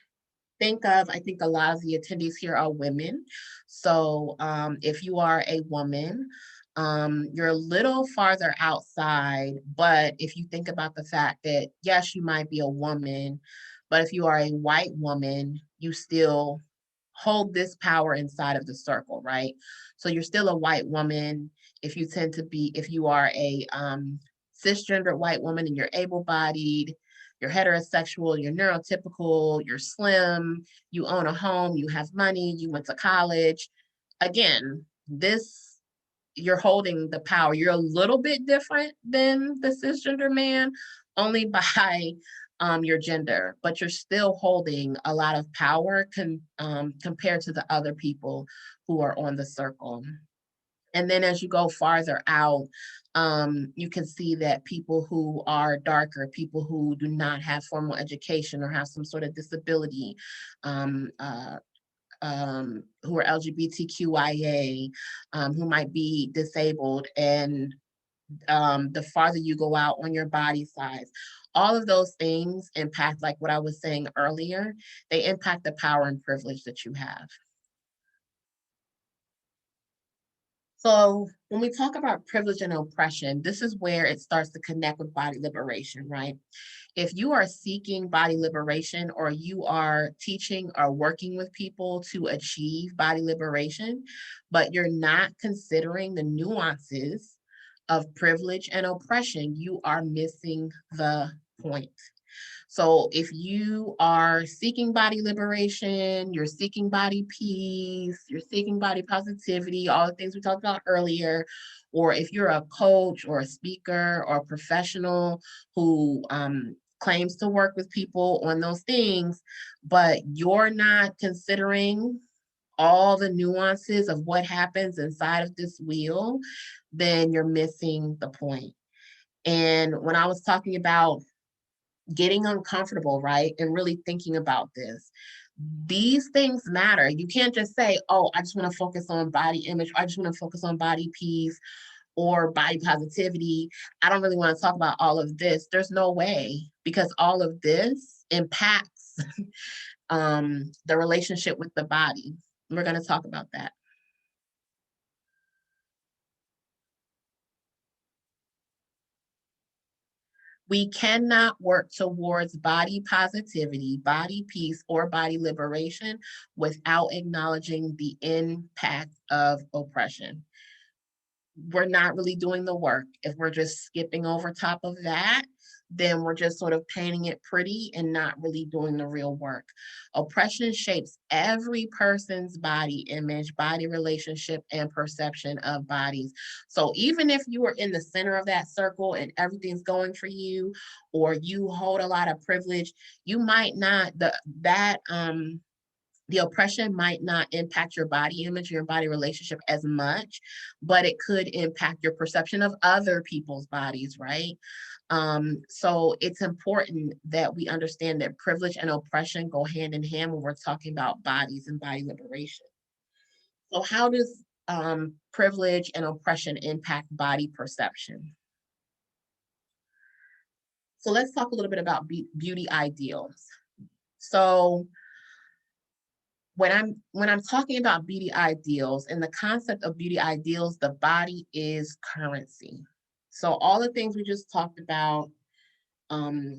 think of, I think a lot of the attendees here are women. So if you are a woman, you're a little farther outside, but if you think about the fact that, yes, you might be a woman, but if you are a white woman, you still hold this power inside of the circle, right? So you're still a white woman. If you are a cisgender white woman and you're able-bodied, you're heterosexual, you're neurotypical, you're slim, you own a home, you have money, you went to college. Again, you're holding the power. You're a little bit different than the cisgender man, only by your gender, but you're still holding a lot of power compared to the other people who are on the circle. And then as you go farther out, you can see that people who are darker, people who do not have formal education or have some sort of disability, who are LGBTQIA, who might be disabled, and the farther you go out on your body size, all of those things impact, like what I was saying earlier, they impact the power and privilege that you have. So when we talk about privilege and oppression, this is where it starts to connect with body liberation, right? If you are seeking body liberation, or you are teaching or working with people to achieve body liberation, but you're not considering the nuances of privilege and oppression, you are missing the point. So if you are seeking body liberation, you're seeking body peace, you're seeking body positivity, all the things we talked about earlier, or if you're a coach or a speaker or a professional who claims to work with people on those things, but you're not considering all the nuances of what happens inside of this wheel, then you're missing the point. And when I was talking about getting uncomfortable, right, and really thinking about this, these things matter. You can't just say, oh, I just want to focus on body image, or I just want to focus on body peace or body positivity. I don't really want to talk about all of this. There's no way, because all of this impacts the relationship with the body. We're going to talk about that. We cannot work towards body positivity, body peace, or body liberation without acknowledging the impact of oppression. We're not really doing the work. If we're just skipping over top of that, then we're just sort of painting it pretty and not really doing the real work. Oppression shapes every person's body image, body relationship, and perception of bodies. So even if you are in the center of that circle and everything's going for you, or you hold a lot of privilege, you might not, the oppression might not impact your body image, your body relationship as much, but it could impact your perception of other people's bodies, right? So it's important that we understand that privilege and oppression go hand in hand when we're talking about bodies and body liberation. So how does privilege and oppression impact body perception? So let's talk a little bit about beauty ideals. So when I'm talking about beauty ideals and the concept of beauty ideals, the body is currency. So all the things we just talked about, um,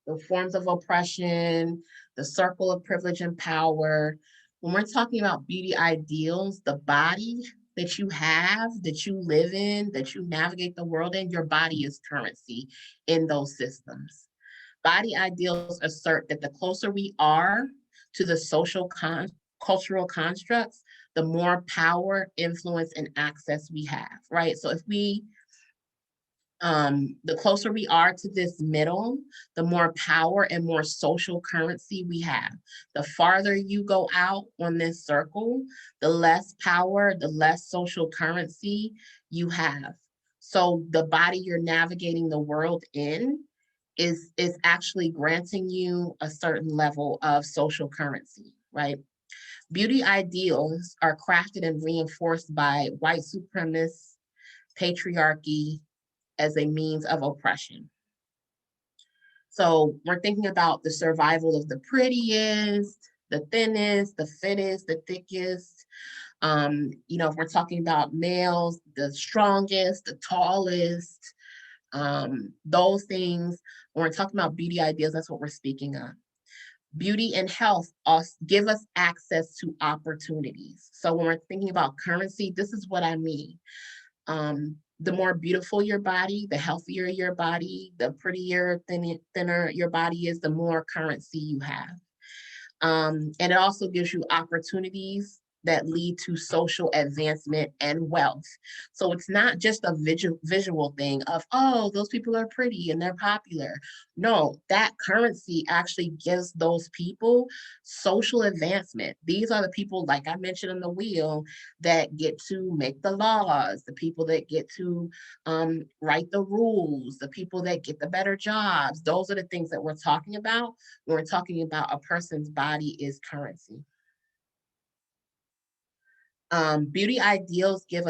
the forms of oppression, the circle of privilege and power. When we're talking about beauty ideals, the body that you have, that you live in, that you navigate the world in, your body is currency in those systems. Body ideals assert that the closer we are to the cultural constructs, the more power, influence, and access we have, right? So if we the closer we are to this middle, the more power and more social currency we have. The farther you go out on this circle, the less power, the less social currency you have. So the body you're navigating the world in is actually granting you a certain level of social currency, right? Beauty ideals are crafted and reinforced by white supremacist patriarchy as a means of oppression. So we're thinking about the survival of the prettiest, the thinnest, the fittest, the thickest. If we're talking about males, the strongest, the tallest, those things. When we're talking about beauty ideals, that's what we're speaking of. Beauty and health give us access to opportunities. So when we're thinking about currency, this is what I mean. The more beautiful your body, the healthier your body, the prettier, thinner your body is, the more currency you have. And it also gives you opportunities that lead to social advancement and wealth. So it's not just a visual thing of, oh, those people are pretty and they're popular. No, that currency actually gives those people social advancement. These are the people, like I mentioned in the wheel, that get to make the laws, the people that get to write the rules, the people that get the better jobs. Those are the things that we're talking about when we're talking about a person's body is currency. Beauty ideals give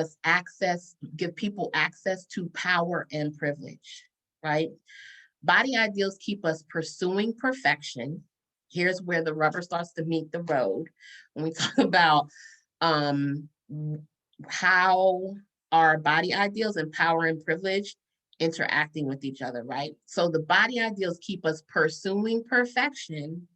people access to power and privilege, right? Body ideals keep us pursuing perfection. Here's where the rubber starts to meet the road. When we talk about how our body ideals and power and privilege interacting with each other, right? So the body ideals keep us pursuing perfection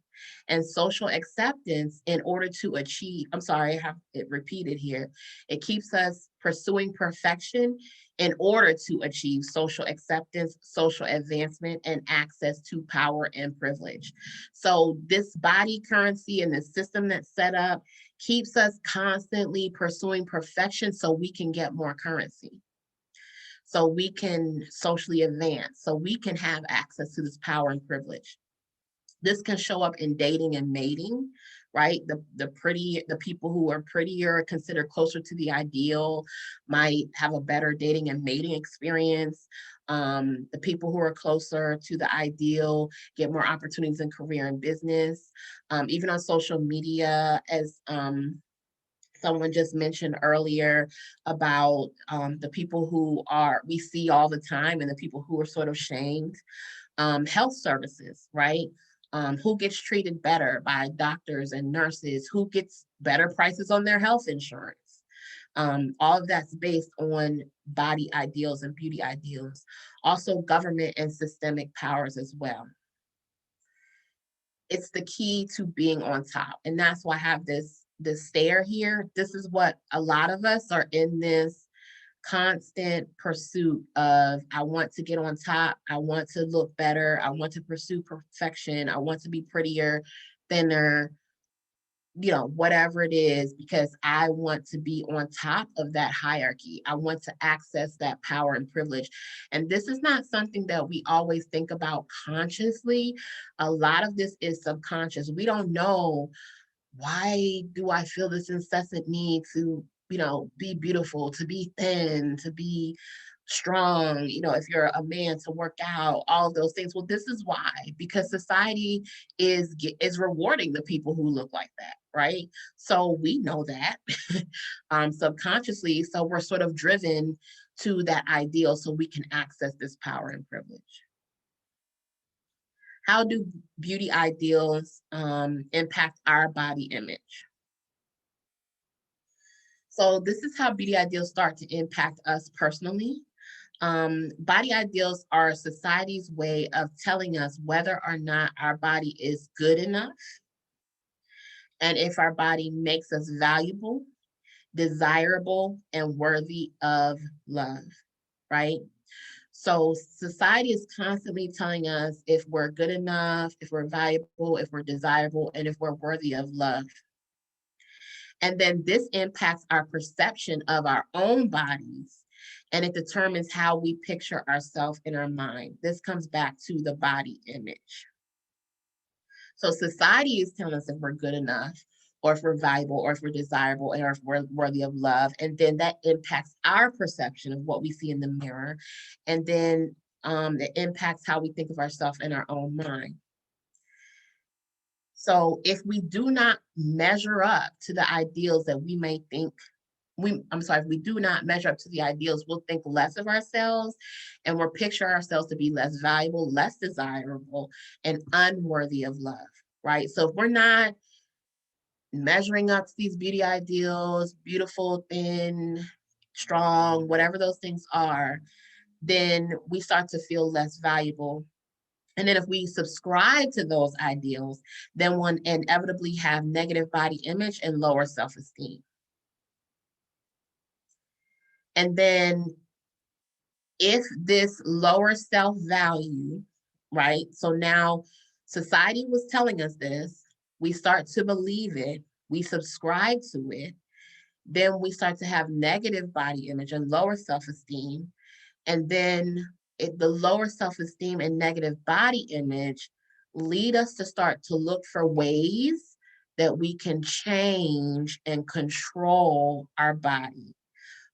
and social acceptance in order to achieve, I'm sorry, I have it repeated here. It keeps us pursuing perfection in order to achieve social acceptance, social advancement, and access to power and privilege. So this body currency and the system that's set up keeps us constantly pursuing perfection so we can get more currency. So we can socially advance, so we can have access to this power and privilege. This can show up in dating and mating, right? The people who are prettier, considered closer to the ideal, might have a better dating and mating experience. The people who are closer to the ideal get more opportunities in career and business. Even on social media, as someone just mentioned earlier about the people who we see all the time and the people who are sort of shamed. Health services, right? Who gets treated better by doctors and nurses, who gets better prices on their health insurance. All of that's based on body ideals and beauty ideals. Also government and systemic powers as well. It's the key to being on top. And that's why I have this stare here. This is what a lot of us are in this constant pursuit of, I want to get on top, I want to look better, I want to pursue perfection, I want to be prettier, thinner, whatever it is, because I want to be on top of that hierarchy. I want to access that power and privilege. And this is not something that we always think about consciously. A lot of this is subconscious. We don't know, why do I feel this incessant need to, be beautiful, to be thin, to be strong, if you're a man, to work out, all of those things. Well, this is why, because society is rewarding the people who look like that, right? So we know that subconsciously. So we're sort of driven to that ideal so we can access this power and privilege. How do beauty ideals impact our body image? So this is how beauty ideals start to impact us personally. Body ideals are society's way of telling us whether or not our body is good enough, and if our body makes us valuable, desirable, and worthy of love, right? So society is constantly telling us if we're good enough, if we're valuable, if we're desirable, and if we're worthy of love. And then this impacts our perception of our own bodies, and it determines how we picture ourselves in our mind. This comes back to the body image. So society is telling us if we're good enough, or if we're valuable, or if we're desirable, or if we're worthy of love. And then that impacts our perception of what we see in the mirror. And then it impacts how we think of ourselves in our own mind. So if we do not measure up to the ideals that we may think, if we do not measure up to the ideals, we'll think less of ourselves, and we'll picture ourselves to be less valuable, less desirable, and unworthy of love, right? So if we're not measuring up to these beauty ideals, beautiful, thin, strong, whatever those things are, then we start to feel less valuable. And then if we subscribe to those ideals, then one inevitably have negative body image and lower self-esteem. And then if this lower self-value, right? So now society was telling us this, we start to believe it, we subscribe to it, then we start to have negative body image and lower self-esteem. And then the lower self-esteem and negative body image lead us to start to look for ways that we can change and control our body,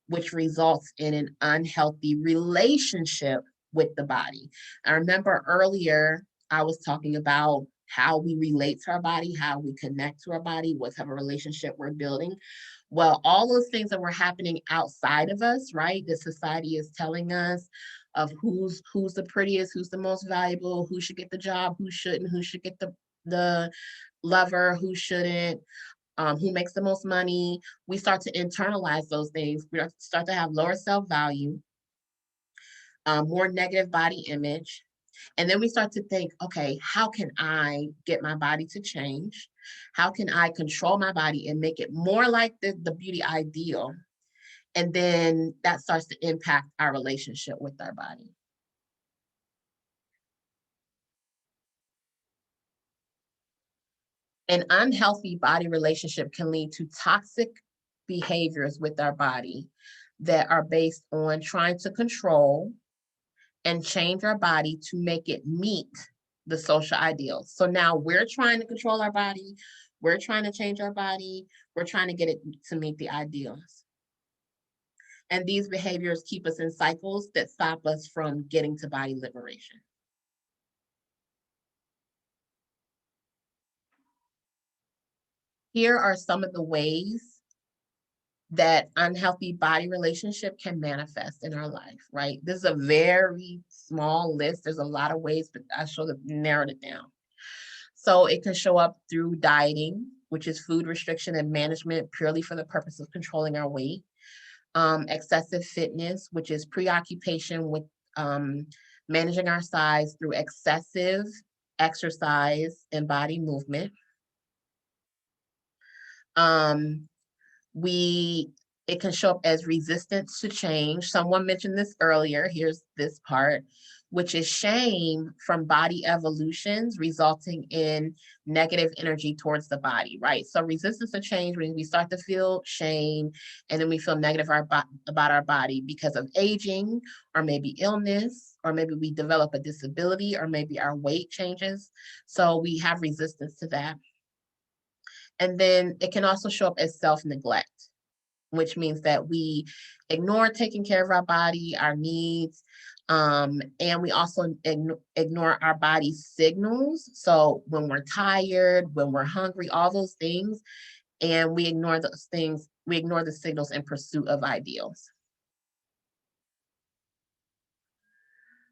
which results in an unhealthy relationship with the body. I remember earlier I was talking about how we relate to our body, how we connect to our body, what type of relationship we're building. Well, all those things that were happening outside of us, right? The society is telling us of who's the prettiest, who's the most valuable, who should get the job, who shouldn't, who should get the lover, who shouldn't, who makes the most money. We start to internalize those things. We start to have lower self-value, more negative body image. And then we start to think, okay, how can I get my body to change? How can I control my body and make it more like the beauty ideal? And then that starts to impact our relationship with our body. An unhealthy body relationship can lead to toxic behaviors with our body that are based on trying to control and change our body to make it meet the social ideals. So now we're trying to control our body, we're trying to change our body, we're trying to get it to meet the ideals. And these behaviors keep us in cycles that stop us from getting to body liberation. Here are some of the ways that unhealthy body relationship can manifest in our life, right? This is a very small list. There's a lot of ways, but I narrowed it down. So it can show up through dieting, which is food restriction and management purely for the purpose of controlling our weight. Excessive fitness, which is preoccupation with managing our size through excessive exercise and body movement. It can show up as resistance to change. Someone mentioned this earlier. Here's this part, which is shame from body evolutions resulting in negative energy towards the body, right? So resistance to change, when we start to feel shame and then we feel negative about our body because of aging, or maybe illness, or maybe we develop a disability, or maybe our weight changes. So we have resistance to that. And then it can also show up as self-neglect, which means that we ignore taking care of our body, our needs, and we also ignore our body's signals. So when we're tired, when we're hungry, all those things, and we ignore those things, we ignore the signals in pursuit of ideals.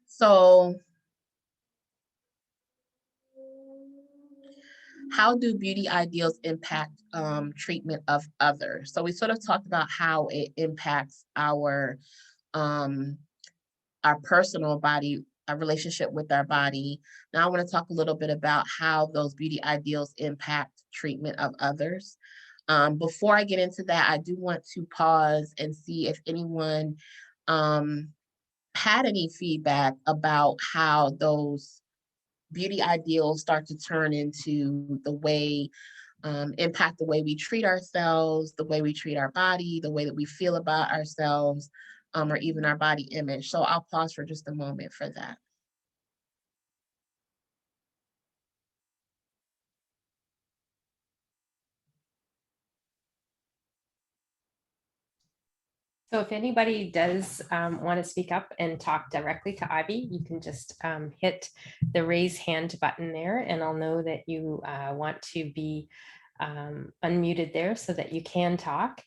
So how do beauty ideals impact treatment of others? So we sort of talked about how it impacts um, our personal body, our relationship with our body. Now I want to talk a little bit about how those beauty ideals impact treatment of others. Before I get into that, I do want to pause and see if anyone had any feedback about how those beauty ideals start to turn into the way, impact the way we treat ourselves, the way we treat our body, the way that we feel about ourselves, or even our body image. So I'll pause for just a moment for that. So if anybody does want to speak up and talk directly to Ivy, you can just hit the raise hand button there, and I'll know that you want to be unmuted there so that you can talk.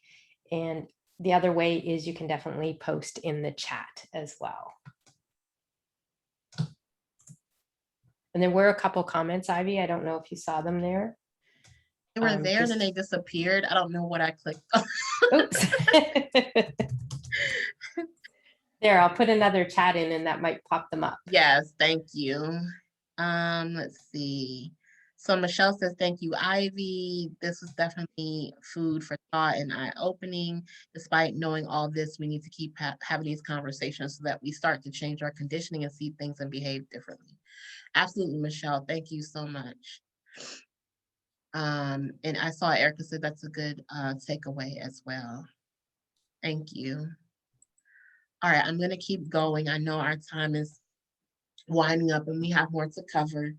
And the other way is you can definitely post in the chat as well. And there were a couple comments, Ivy. I don't know if you saw them there. They were there and then just- they disappeared. I don't know what I clicked on. Oops. There, I'll put another chat in and that might pop them up. Yes, thank you. Let's see. So Michelle says, thank you, Ivy. This was definitely food for thought and eye-opening. Despite knowing all this, we need to keep having these conversations so that we start to change our conditioning and see things and behave differently. Absolutely, Michelle. Thank you so much. And I saw Erica said that's a good takeaway as well. Thank you. All right, I'm going to keep going. I know our time is winding up and we have more to cover.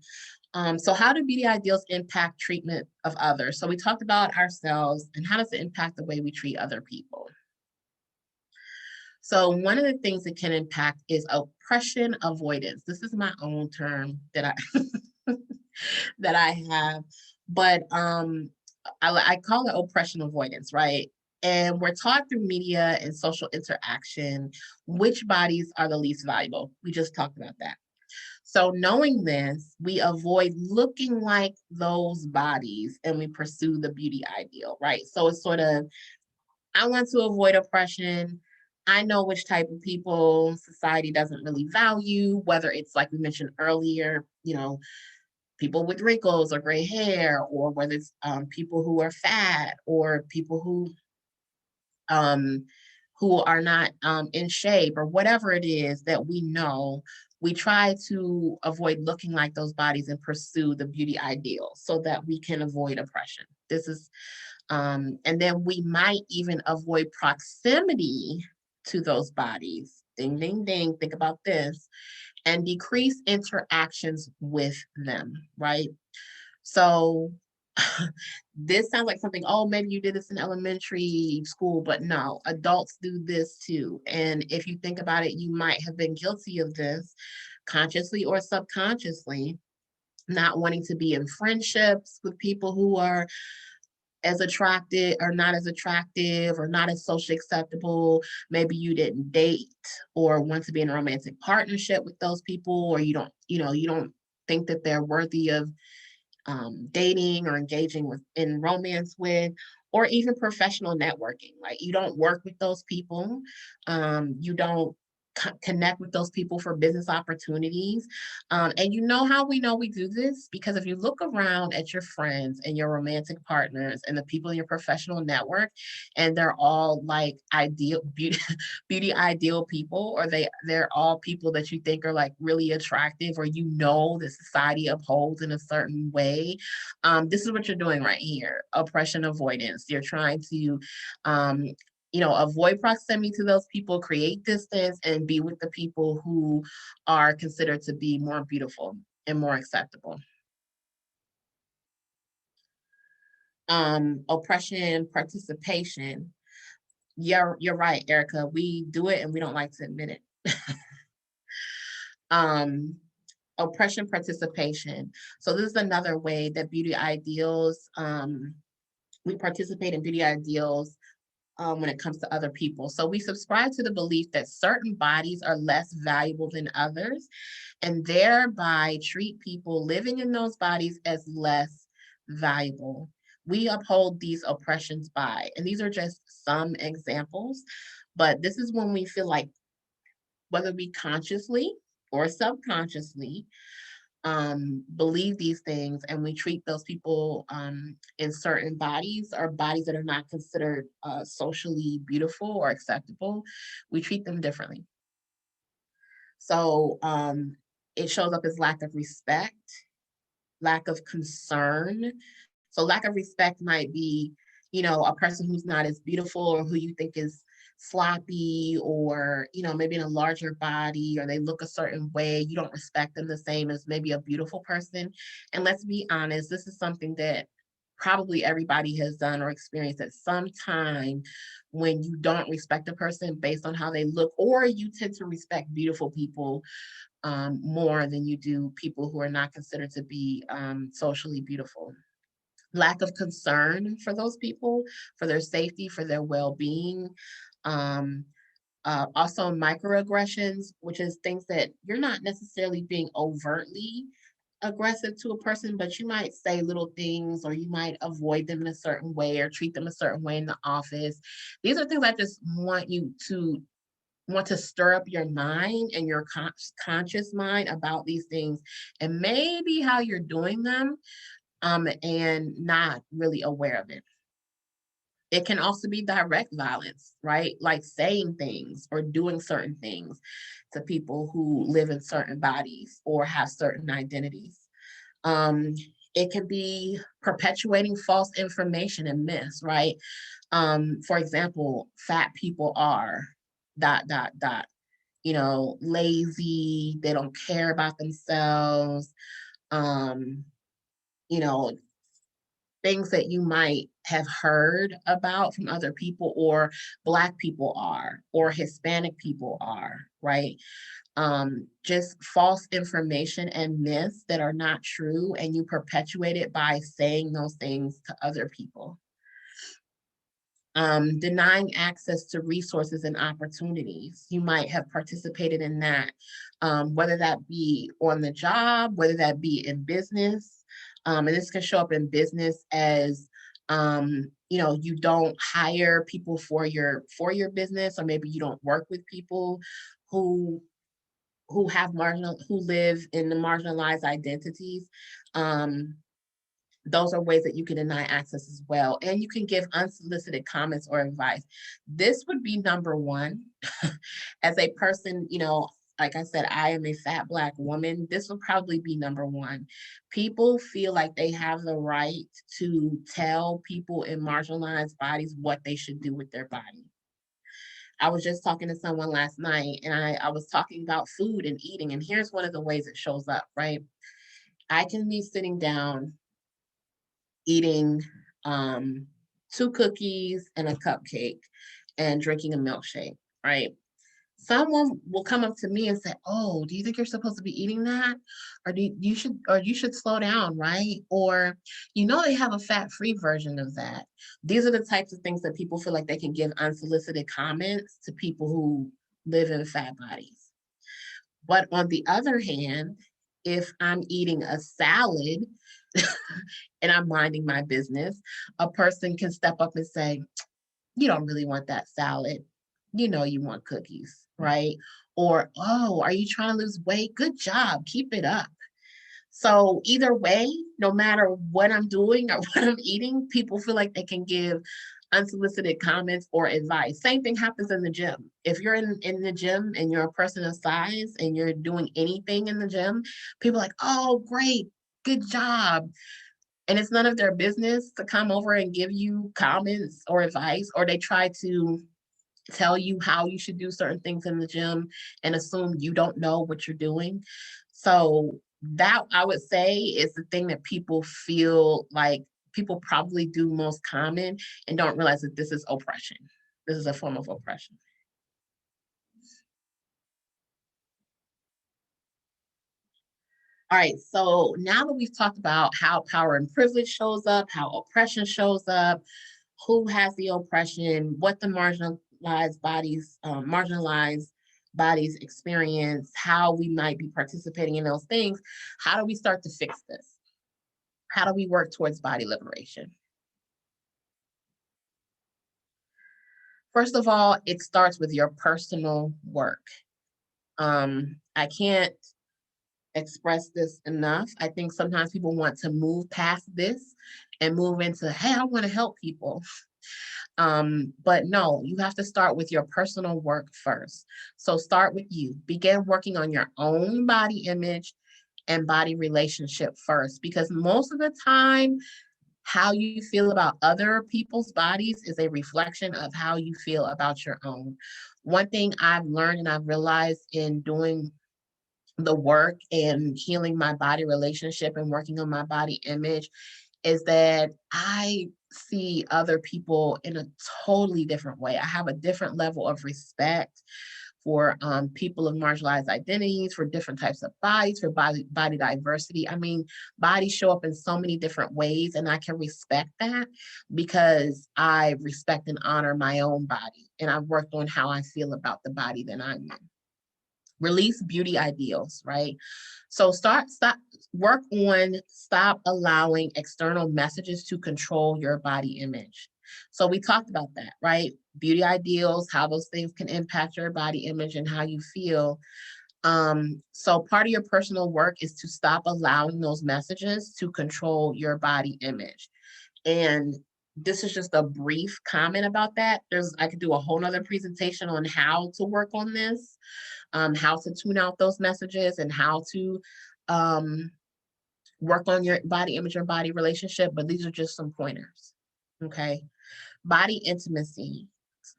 So how do beauty ideals impact treatment of others? So we talked about ourselves and how does it impact the way we treat other people? So one of the things that can impact is oppression avoidance. This is my own term that I that I have, but I call it oppression avoidance, right? And we're taught through media and social interaction which bodies are the least valuable. We just talked about that. So knowing this, we avoid looking like those bodies and we pursue the beauty ideal, right? So it's sort of, I want to avoid oppression. I know which type of people society doesn't really value, whether it's like we mentioned earlier, you know, people with wrinkles or gray hair, or whether it's people who are fat or people who are not in shape, or whatever it is that we know. We try to avoid looking like those bodies and pursue the beauty ideal so that we can avoid oppression. This is, and then we might even avoid proximity to those bodies. Ding, ding, ding, think about this. And decrease interactions with them, right? So this sounds like something, oh, maybe you did this in elementary school, but no, adults do this too. And if you think about it, you might have been guilty of this consciously or subconsciously, not wanting to be in friendships with people who are as attractive or not as attractive or not as socially acceptable. Maybe you didn't date or want to be in a romantic partnership with those people, or you don't think that they're worthy of dating or engaging with in romance with, or even professional networking. Like you don't work with those people, you don't connect with those people for business opportunities. And you know how we know we do this? Because if you look around at your friends and your romantic partners and the people in your professional network, and they're all like ideal beauty ideal people, or they're all people that you think are like really attractive, or you know the society upholds in a certain way. This is what you're doing right here: oppression avoidance. You're trying to avoid proximity to those people, create distance, and be with the people who are considered to be more beautiful and more acceptable. Oppression, participation. You're right, Erica. We do it and we don't like to admit it. Oppression, participation. So this is another way that beauty ideals, we participate in beauty ideals when it comes to other people. So we subscribe to the belief that certain bodies are less valuable than others, and thereby treat people living in those bodies as less valuable. We uphold these oppressions by, and these are just some examples, but this is when we feel like, whether we consciously or subconsciously believe these things, and we treat those people in certain bodies, or bodies that are not considered socially beautiful or acceptable, we treat them differently. So it shows up as lack of respect, lack of concern. So lack of respect might be, a person who's not as beautiful, or who you think is sloppy, or, maybe in a larger body, or they look a certain way. You don't respect them the same as maybe a beautiful person. And let's be honest, this is something that probably everybody has done or experienced at some time, when you don't respect a person based on how they look, or you tend to respect beautiful people more than you do people who are not considered to be socially beautiful. Lack of concern for those people, for their safety, for their well-being. Also microaggressions, which is things that you're not necessarily being overtly aggressive to a person, but you might say little things, or you might avoid them in a certain way, or treat them a certain way in the office. These are things I just want to stir up your mind and your conscious mind about these things, and maybe how you're doing them, and not really aware of it. It can also be direct violence, right? Like saying things or doing certain things to people who live in certain bodies or have certain identities. Um, it can be perpetuating false information and myths, right? For example, fat people are ... lazy, they don't care about themselves, um, you know, things that you might have heard about from other people, or Black people are, or Hispanic people are, right? Just false information and myths that are not true, and you perpetuate it by saying those things to other people. Denying access to resources and opportunities. You might have participated in that, whether that be on the job, whether that be in business. And this can show up in business as, you don't hire people for your business, or maybe you don't work with people who live in the marginalized identities. Those are ways that you can deny access as well. And you can give unsolicited comments or advice. This would be number one. As a person, like I said, I am a fat Black woman. This would probably be number one. People feel like they have the right to tell people in marginalized bodies what they should do with their body. I was just talking to someone last night, and I was talking about food and eating. And here's one of the ways it shows up, right? I can be sitting down eating 2 cookies and a cupcake and drinking a milkshake, right? Someone will come up to me and say, "Oh, do you think you're supposed to be eating that? Or you should slow down, right? Or, they have a fat-free version of that." These are the types of things that people feel like they can give unsolicited comments to people who live in fat bodies. But on the other hand, if I'm eating a salad and I'm minding my business, a person can step up and say, "You don't really want that salad. You want cookies, right?" Or, "Oh, are you trying to lose weight? Good job. Keep it up." So either way, no matter what I'm doing or what I'm eating, people feel like they can give unsolicited comments or advice. Same thing happens in the gym. If you're in the gym and you're a person of size and you're doing anything in the gym, people are like, "Oh, great, good job." And it's none of their business to come over and give you comments or advice, or they try to tell you how you should do certain things in the gym and assume you don't know what you're doing. So that, I would say, is the thing that people feel like people probably do most common, and don't realize that this is oppression. This is a form of oppression. All right, so now that we've talked about how power and privilege shows up, how oppression shows up, who has the oppression, what the marginalized bodies experience, how we might be participating in those things, how do we start to fix this? How do we work towards body liberation? First of all, it starts with your personal work. I can't express this enough. I think sometimes people want to move past this and move into, hey, I want to help people. But no, you have to start with your personal work first. So start with you. Begin working on your own body image and body relationship first, because most of the time, how you feel about other people's bodies is a reflection of how you feel about your own. One thing I've learned and I've realized in doing the work and healing my body relationship and working on my body image is that I see other people in a totally different way. I have a different level of respect for people of marginalized identities, for different types of bodies, for body diversity. I mean, bodies show up in so many different ways, and I can respect that because I respect and honor my own body, and I've worked on how I feel about the body that I'm in. Release beauty ideals, right? So stop allowing external messages to control your body image. So we talked about that, right? Beauty ideals, how those things can impact your body image and how you feel. So part of your personal work is to stop allowing those messages to control your body image. And this is just a brief comment about that. I could do a whole nother presentation on how to work on this, how to tune out those messages and how to work on your body image or body relationship, but these are just some pointers, okay? Body intimacy,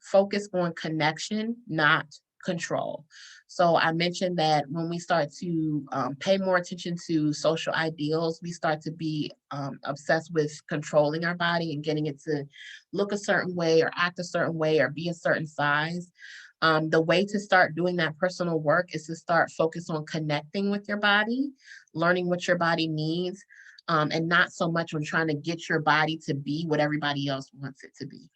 focus on connection, not control. So I mentioned that when we start to pay more attention to social ideals, we start to be obsessed with controlling our body and getting it to look a certain way or act a certain way or be a certain size. The way to start doing that personal work is to start focus on connecting with your body, learning what your body needs, and not so much on trying to get your body to be what everybody else wants it to be.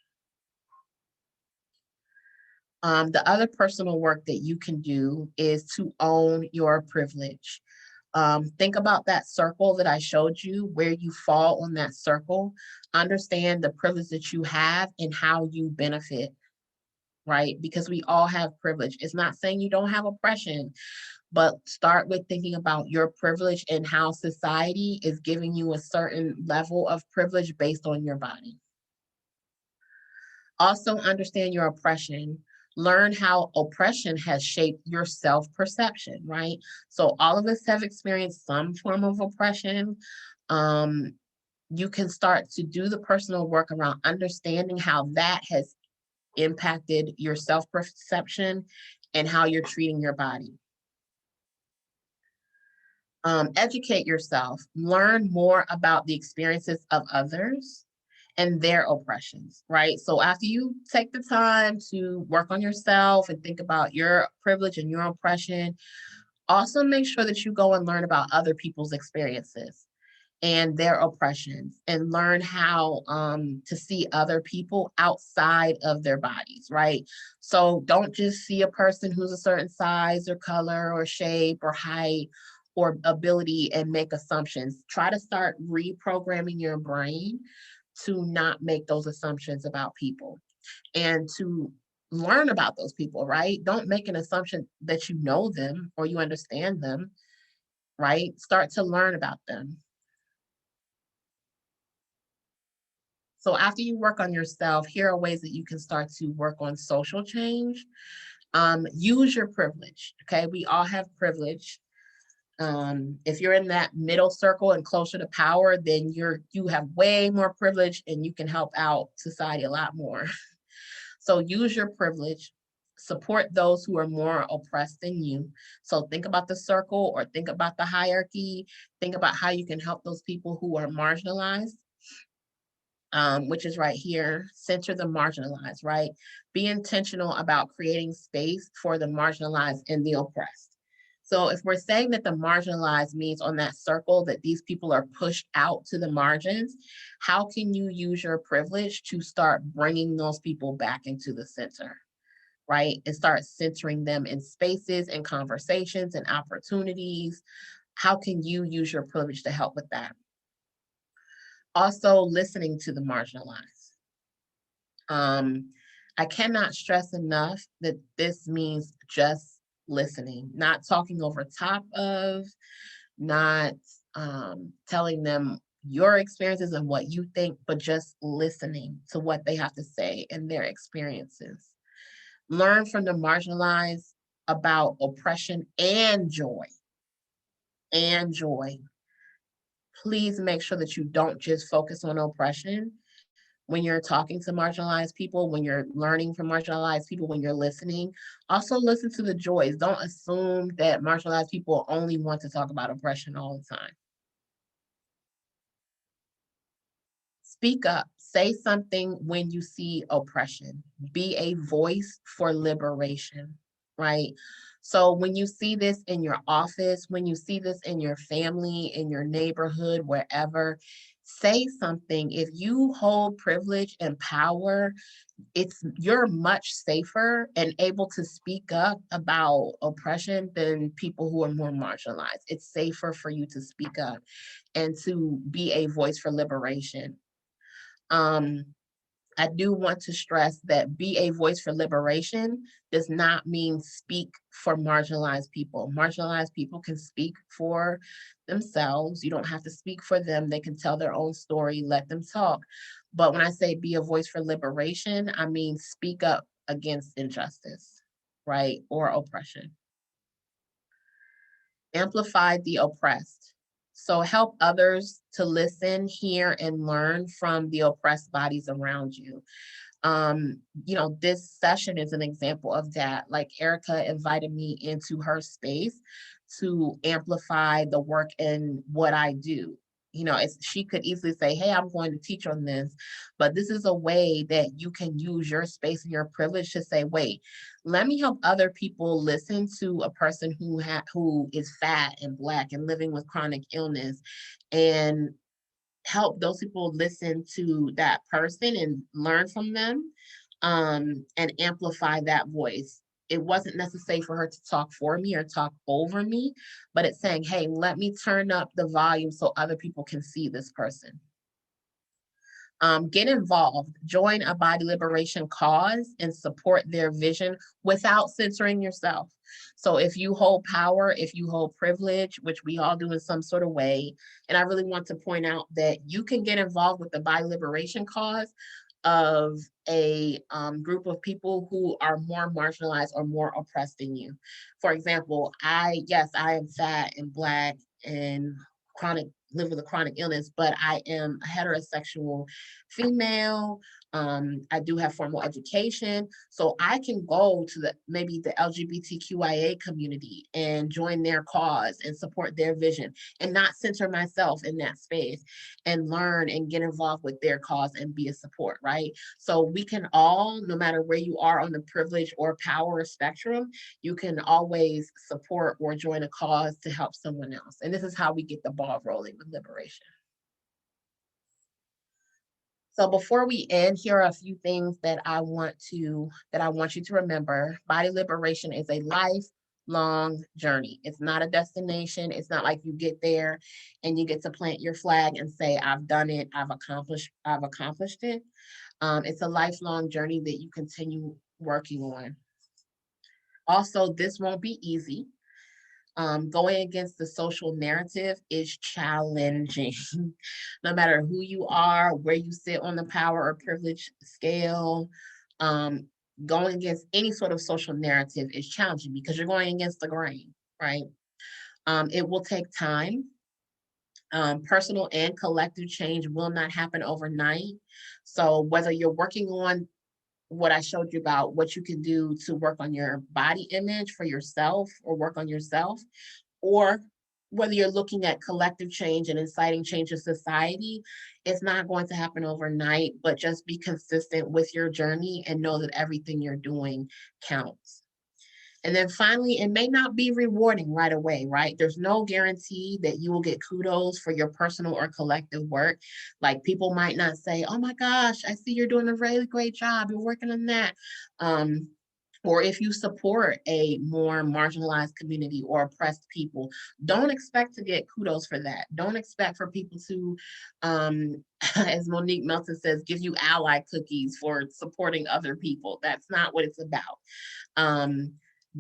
The other personal work that you can do is to own your privilege. Think about that circle that I showed you, where you fall on that circle. Understand the privilege that you have and how you benefit, right? Because we all have privilege. It's not saying you don't have oppression, but start with thinking about your privilege and how society is giving you a certain level of privilege based on your body. Also understand your oppression. Learn how oppression has shaped your self-perception, right? So all of us have experienced some form of oppression. You can start to do the personal work around understanding how that has impacted your self-perception and how you're treating your body. Educate yourself, learn more about the experiences of others and their oppressions, right? So after you take the time to work on yourself and think about your privilege and your oppression, also make sure that you go and learn about other people's experiences and their oppressions and learn how to see other people outside of their bodies, right? So don't just see a person who's a certain size or color or shape or height or ability and make assumptions. Try to start reprogramming your brain to not make those assumptions about people and to learn about those people, right? Don't make an assumption that you know them or you understand them, right? Start to learn about them. So after you work on yourself, here are ways that you can start to work on social change. Use your privilege, okay? We all have privilege. If you're in that middle circle and closer to power, then you have way more privilege and you can help out society a lot more. So use your privilege, support those who are more oppressed than you. So think about the circle or think about the hierarchy, think about how you can help those people who are marginalized. Which is right here, center the marginalized, right? Be intentional about creating space for the marginalized and the oppressed. So if we're saying that the marginalized means on that circle that these people are pushed out to the margins, how can you use your privilege to start bringing those people back into the center, right? And start centering them in spaces and conversations and opportunities. How can you use your privilege to help with that? Also listening to the marginalized. I cannot stress enough that this means just listening, not talking over top of, not telling them your experiences and what you think, but just listening to what they have to say and their experiences. Learn from the marginalized about oppression and joy. And joy. Please make sure that you don't just focus on oppression when you're talking to marginalized people, when you're learning from marginalized people, when you're listening. Also listen to the joys. Don't assume that marginalized people only want to talk about oppression all the time. Speak up, say something when you see oppression. Be a voice for liberation, right? So when you see this in your office, when you see this in your family, in your neighborhood, wherever, say something. If you hold privilege and power, you're much safer and able to speak up about oppression than people who are more marginalized. It's safer for you to speak up and to be a voice for liberation. I do want to stress that be a voice for liberation does not mean speak for marginalized people. Marginalized people can speak for themselves. You don't have to speak for them. They can tell their own story, let them talk. But when I say be a voice for liberation, I mean speak up against injustice, right? Or oppression. Amplify the oppressed. So help others to listen, hear, and learn from the oppressed bodies around you. This session is an example of that. Like Erica invited me into her space to amplify the work and what I do. She could easily say, hey, I'm going to teach on this, but this is a way that you can use your space and your privilege to say, wait, let me help other people listen to a person who is fat and Black and living with chronic illness, and help those people listen to that person and learn from them, and amplify that voice. It wasn't necessary for her to talk for me or talk over me, but it's saying, hey, let me turn up the volume so other people can see this person. Get involved, join a body liberation cause and support their vision without censoring yourself. So if you hold power, if you hold privilege, which we all do in some sort of way, and I really want to point out that you can get involved with the body liberation cause of a group of people who are more marginalized or more oppressed than you. For example, I am fat and Black and live with a chronic illness, but I am a heterosexual female. I do have formal education, so I can go to maybe the LGBTQIA community and join their cause and support their vision and not censor myself in that space, and learn and get involved with their cause and be a support, right? So we can all, no matter where you are on the privilege or power spectrum, you can always support or join a cause to help someone else. And this is how we get the ball rolling with liberation. So before we end, here are a few things that I want you to remember. Body liberation is a lifelong journey. It's not a destination. It's not like you get there and you get to plant your flag and say, I've done it, I've accomplished it. It's a lifelong journey that you continue working on. Also, this won't be easy. Going against the social narrative is challenging. No matter who you are, where you sit on the power or privilege scale, going against any sort of social narrative is challenging because you're going against the grain, right? It will take time. Personal and collective change will not happen overnight. So whether you're working on what I showed you about what you can do to work on your body image for yourself or work on yourself, or whether you're looking at collective change and inciting change in society, it's not going to happen overnight, but just be consistent with your journey and know that everything you're doing counts. And then finally, it may not be rewarding right away, right? There's no guarantee that you will get kudos for your personal or collective work. Like people might not say, oh my gosh, I see you're doing a really great job. You're working on that. or if you support a more marginalized community or oppressed people, don't expect to get kudos for that. Don't expect for people to, as Monique Melton says, give you ally cookies for supporting other people. That's not what it's about.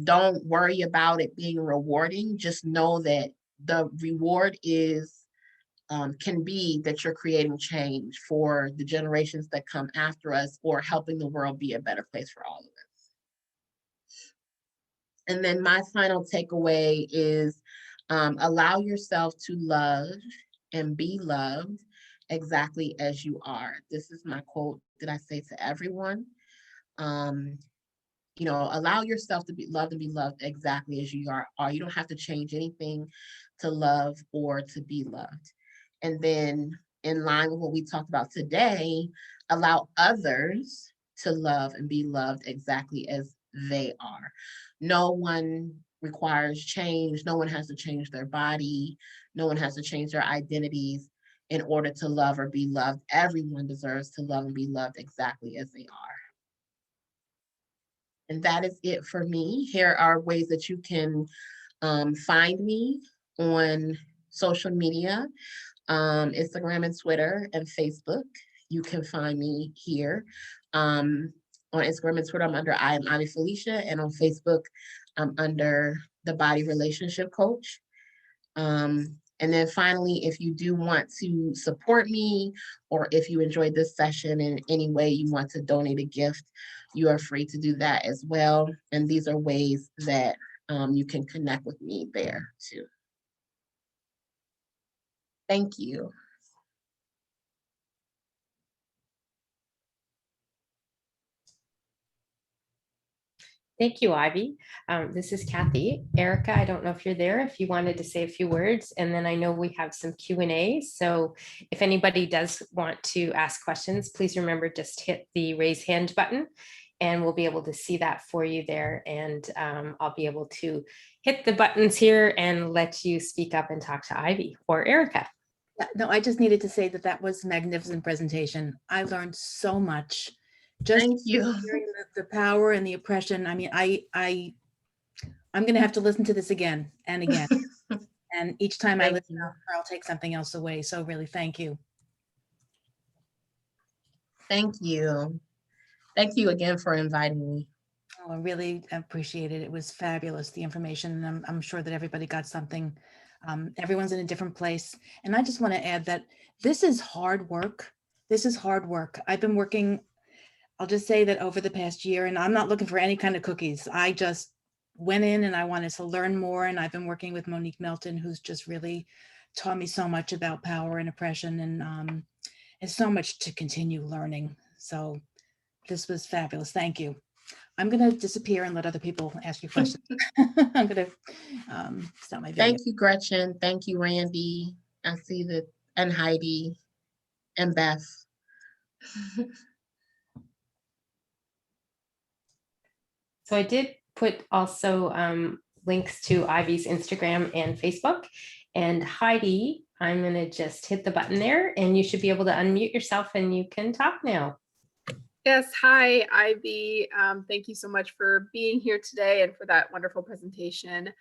Don't worry about it being rewarding. Just know that the reward is can be that you're creating change for the generations that come after us, or helping the world be a better place for all of us. And then my final takeaway is allow yourself to love and be loved exactly as you are. This is my quote that I say to everyone. You know, allow yourself to be loved and be loved exactly as you are. You don't have to change anything to love or to be loved. And then, in line with what we talked about today, allow others to love and be loved exactly as they are. No one requires change. No one has to change their body. No one has to change their identities in order to love or be loved. Everyone deserves to love and be loved exactly as they are. And that is it for me. Here are ways that you can find me on social media, Instagram and Twitter and Facebook. You can find me here. On Instagram and Twitter, I'm under I am Ivy Felicia, and on Facebook, I'm under the Body Relationship Coach. And then finally, if you do want to support me, or if you enjoyed this session in any way you want to donate a gift, you are free to do that as well. And these are ways that you can connect with me there too. Thank you. Thank you, Ivy. This is Kathy. Erica, I don't know if you're there, if you wanted to say a few words, and then I know we have some Q&A. So if anybody does want to ask questions, please remember, just hit the raise hand button and we'll be able to see that for you there. And I'll be able to hit the buttons here and let you speak up and talk to Ivy or Erica. Yeah, no, I just needed to say that that was a magnificent presentation. I learned so much. Just Thank you. hearing the power and the oppression. I mean, I'm going to have to listen to this again and again. And each time I listen, I'll take something else away. So really, thank you. Thank you. Thank you again for inviting me. Oh, I really appreciate it. It was fabulous, the information, and I'm sure that everybody got something. Everyone's in a different place. And I just want to add that this is hard work. This is hard work. I've been working, I'll just say that over the past year, and I'm not looking for any kind of cookies. I just went in and I wanted to learn more. And I've been working with Monique Melton, who's just really taught me so much about power and oppression, and so much to continue learning. So this was fabulous. Thank you. I'm going to disappear and let other people ask you questions. I'm going to stop my video. Thank you, Gretchen. Thank you, Randy. I see that, and Heidi, and Beth. So I did put also links to Ivy's Instagram and Facebook. And Heidi, I'm going to just hit the button there and you should be able to unmute yourself and you can talk now. Yes, hi, Ivy. Thank you so much for being here today and for that wonderful presentation.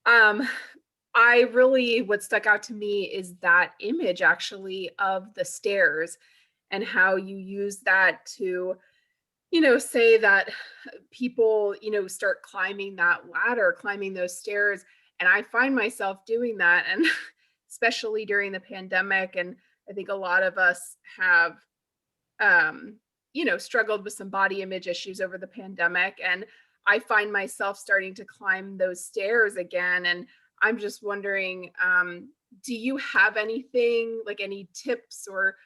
What stuck out to me is that image actually of the stairs and how you use that to, say that people, start climbing that ladder, climbing those stairs. And I find myself doing that, and especially during the pandemic. And I think a lot of us have, struggled with some body image issues over the pandemic. And I find myself starting to climb those stairs again. And I'm just wondering, do you have anything, like any tips or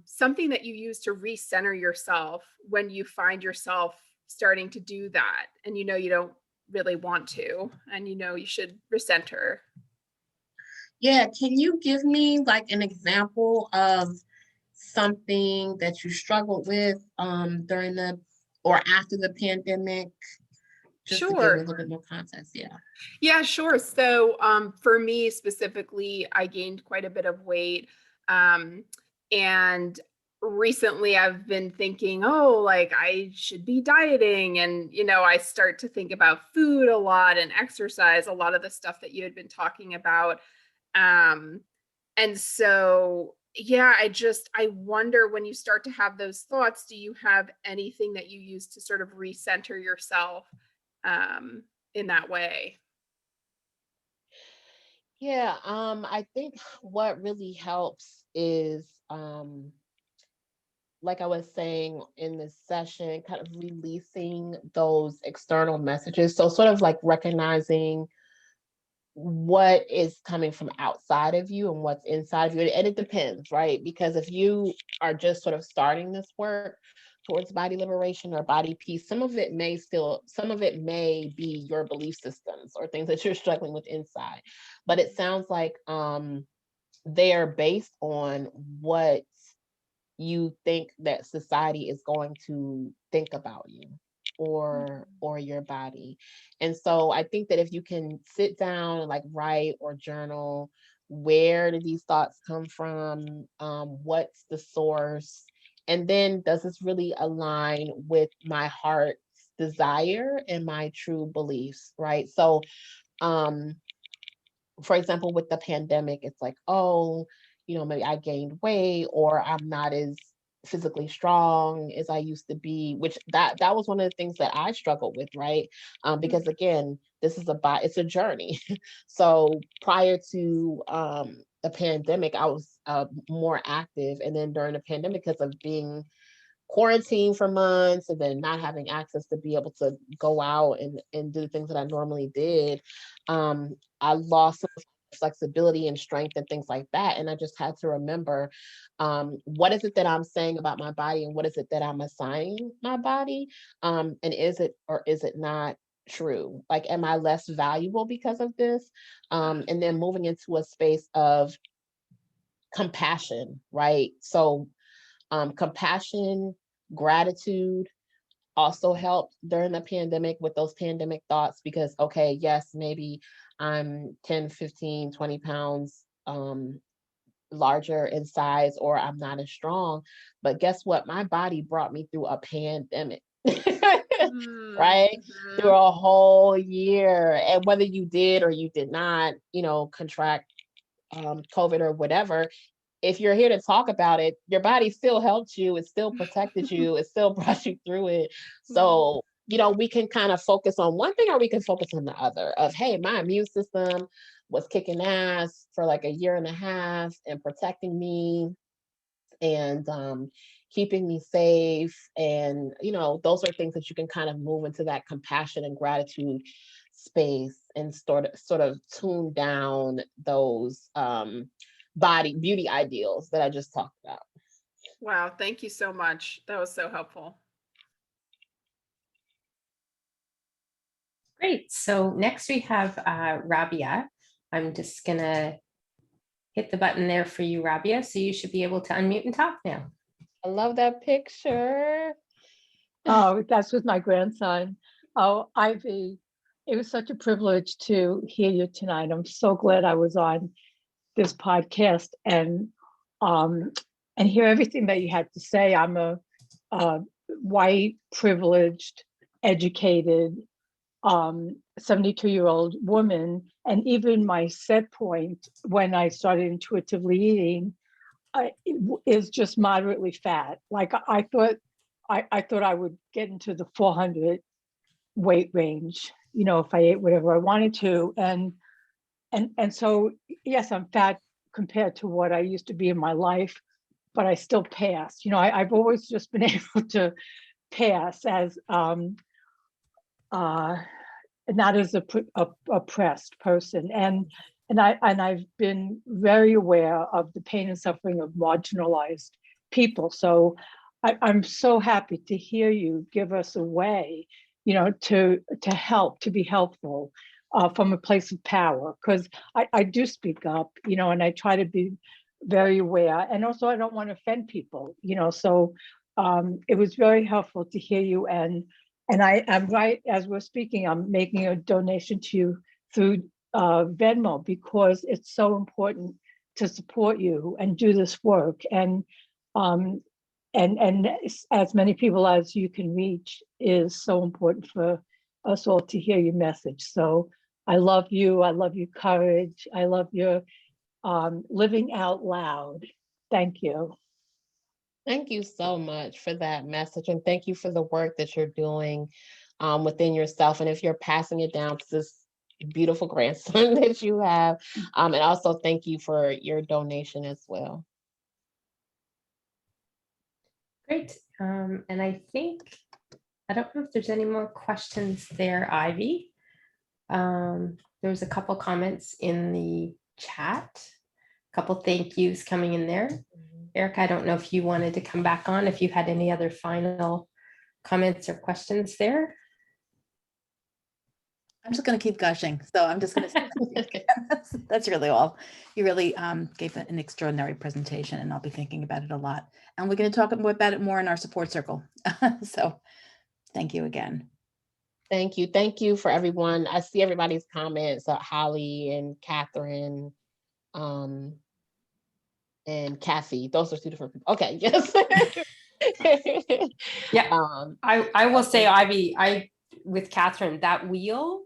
something that you use to recenter yourself when you find yourself starting to do that and you don't really want to, and you should recenter? Yeah, can you give me like an example of something that you struggled with during the or after the pandemic? Just to give a little bit more context. Yeah, sure. So for me specifically, I gained quite a bit of weight. And recently I've been thinking, oh, like I should be dieting. And, I start to think about food a lot and exercise, a lot of the stuff that you had been talking about. Um, and so, yeah, I wonder, when you start to have those thoughts, do you have anything that you use to sort of recenter yourself in that way? Yeah, I think what really helps is, like I was saying in this session, kind of releasing those external messages. So sort of like recognizing what is coming from outside of you and what's inside of you. And it depends, right? Because if you are just sort of starting this work towards body liberation or body peace, some of it may be your belief systems or things that you're struggling with inside. But it sounds like they are based on what you think that society is going to think about you or your body. And so I think that if you can sit down and like write or journal, where do these thoughts come from, what's the source, and then does this really align with my heart's desire and my true beliefs, right? So for example, with the pandemic, it's like, oh, maybe I gained weight or I'm not as physically strong as I used to be, which that was one of the things that I struggled with, right? Because again, it's a journey. So prior to the pandemic, I was more active, and then during the pandemic, because of being quarantined for months and then not having access to be able to go out and do the things that I normally did, I lost some flexibility and strength and things like that. And I just had to remember, what is it that I'm saying about my body and what is it that I'm assigning my body? And is it or is it not true? Like, am I less valuable because of this? And then moving into a space of compassion, right? So compassion, gratitude also helped during the pandemic with those pandemic thoughts, because, okay, yes, maybe I'm 10, 15, 20 pounds larger in size, or I'm not as strong, but guess what? My body brought me through a pandemic. Right? Through a whole year. And whether you did or you did not, contract COVID or whatever, if you're here to talk about it, your body still helped you, it still protected you, it still brought you through it. So, we can kind of focus on one thing or we can focus on the other of, hey, my immune system was kicking ass for like a year and a half and protecting me and keeping me safe. And, those are things that you can kind of move into that compassion and gratitude space and sort of tune down those body beauty ideals that I just talked about. Wow, thank you so much. That was so helpful. Great. So next we have Rabia. I'm just gonna hit the button there for you, Rabia. So you should be able to unmute and talk now. I love that picture. Oh, that's with my grandson. Oh, Ivy, it was such a privilege to hear you tonight. I'm so glad I was on this podcast and hear everything that you had to say. I'm a white, privileged, educated, 72-year-old woman, and even my set point when I started intuitively eating is just moderately fat. Like I thought I would get into the 400 weight range, if I ate whatever I wanted to. And so, yes, I'm fat compared to what I used to be in my life, but I still pass. I've always just been able to pass as not as a oppressed person. And I've been very aware of the pain and suffering of marginalized people. So I'm so happy to hear you give us a way, to help, to be helpful from a place of power, because I do speak up, and I try to be very aware. And also I don't want to offend people, so it was very helpful to hear you. And I am right as we're speaking, I'm making a donation to you through Venmo, because it's so important to support you and do this work. And and as many people as you can reach is so important for us all to hear your message. So I love you. I love your courage. I love your living out loud. Thank you. Thank you so much for that message, and thank you for the work that you're doing within yourself. And if you're passing it down to this beautiful grandson that you have, and also thank you for your donation as well. Great. And I think, I don't know if there's any more questions there, Ivy. There's a couple comments in the chat, a couple thank yous coming in there. Eric, I don't know if you wanted to come back on, if you had any other final comments or questions there. I'm just going to keep gushing. So I'm just going to, that's really all. You really gave an extraordinary presentation, and I'll be thinking about it a lot. And we're going to talk about it more in our support circle. So thank you again. Thank you. Thank you for everyone. I see everybody's comments, Holly and Catherine and Kathy. Those are two different people. Okay, yes. Yeah, I will say, Ivy, with Catherine, that wheel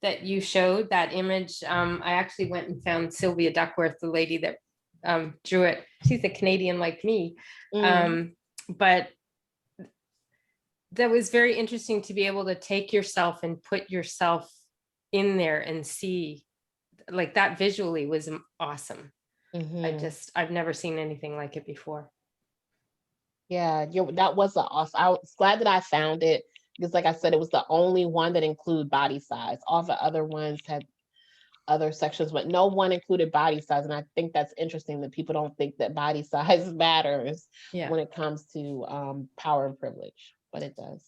that you showed, that image, I actually went and found Sylvia Duckworth, the lady that drew it. She's a Canadian like me. But that was very interesting to be able to take yourself and put yourself in there and see, like, that visually was awesome. I've never seen anything like it before. Yeah, that was awesome. I was glad that I found it, because like I said, it was the only one that included body size. All the other ones had other sections, but no one included body size. And I think that's interesting that people don't think that body size matters when it comes to power and privilege, but it does.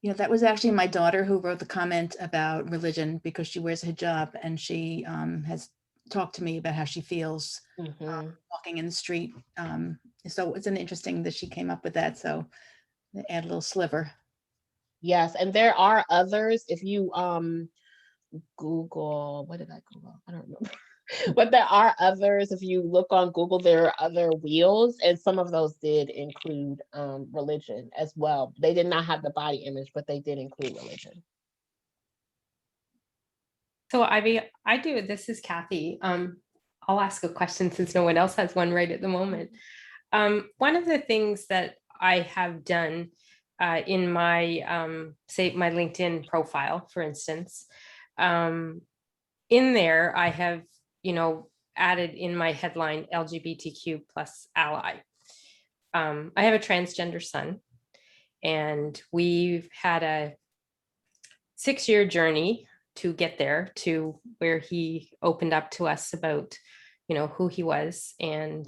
You know, that was actually my daughter who wrote the comment about religion, because she wears a hijab, and she has talked to me about how she feels walking in the street. So it's an interesting that she came up with that. So they add a little sliver. Yes, and there are others. If you Google, what did I Google? I don't remember. But there are others. If you look on Google, there are other wheels, and some of those did include religion as well. They did not have the body image, but they did include religion. So Ivy, this is Kathy. I'll ask a question since no one else has one right at the moment. One of the things that I have done in my, say, my LinkedIn profile, for instance, in there, I have, added in my headline LGBTQ plus ally. I have a transgender son, and we've had a 6-year journey to get there to where he opened up to us about, who he was. And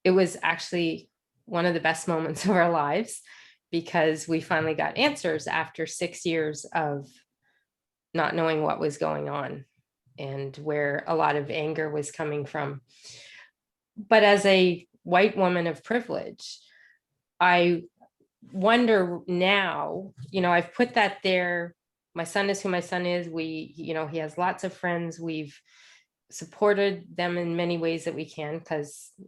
it was actually one of the best moments of our lives, because we finally got answers after 6 years of not knowing what was going on and where a lot of anger was coming from. But as a white woman of privilege, I wonder now, I've put that there. My son is who my son is. He has lots of friends. We've supported them in many ways that we can,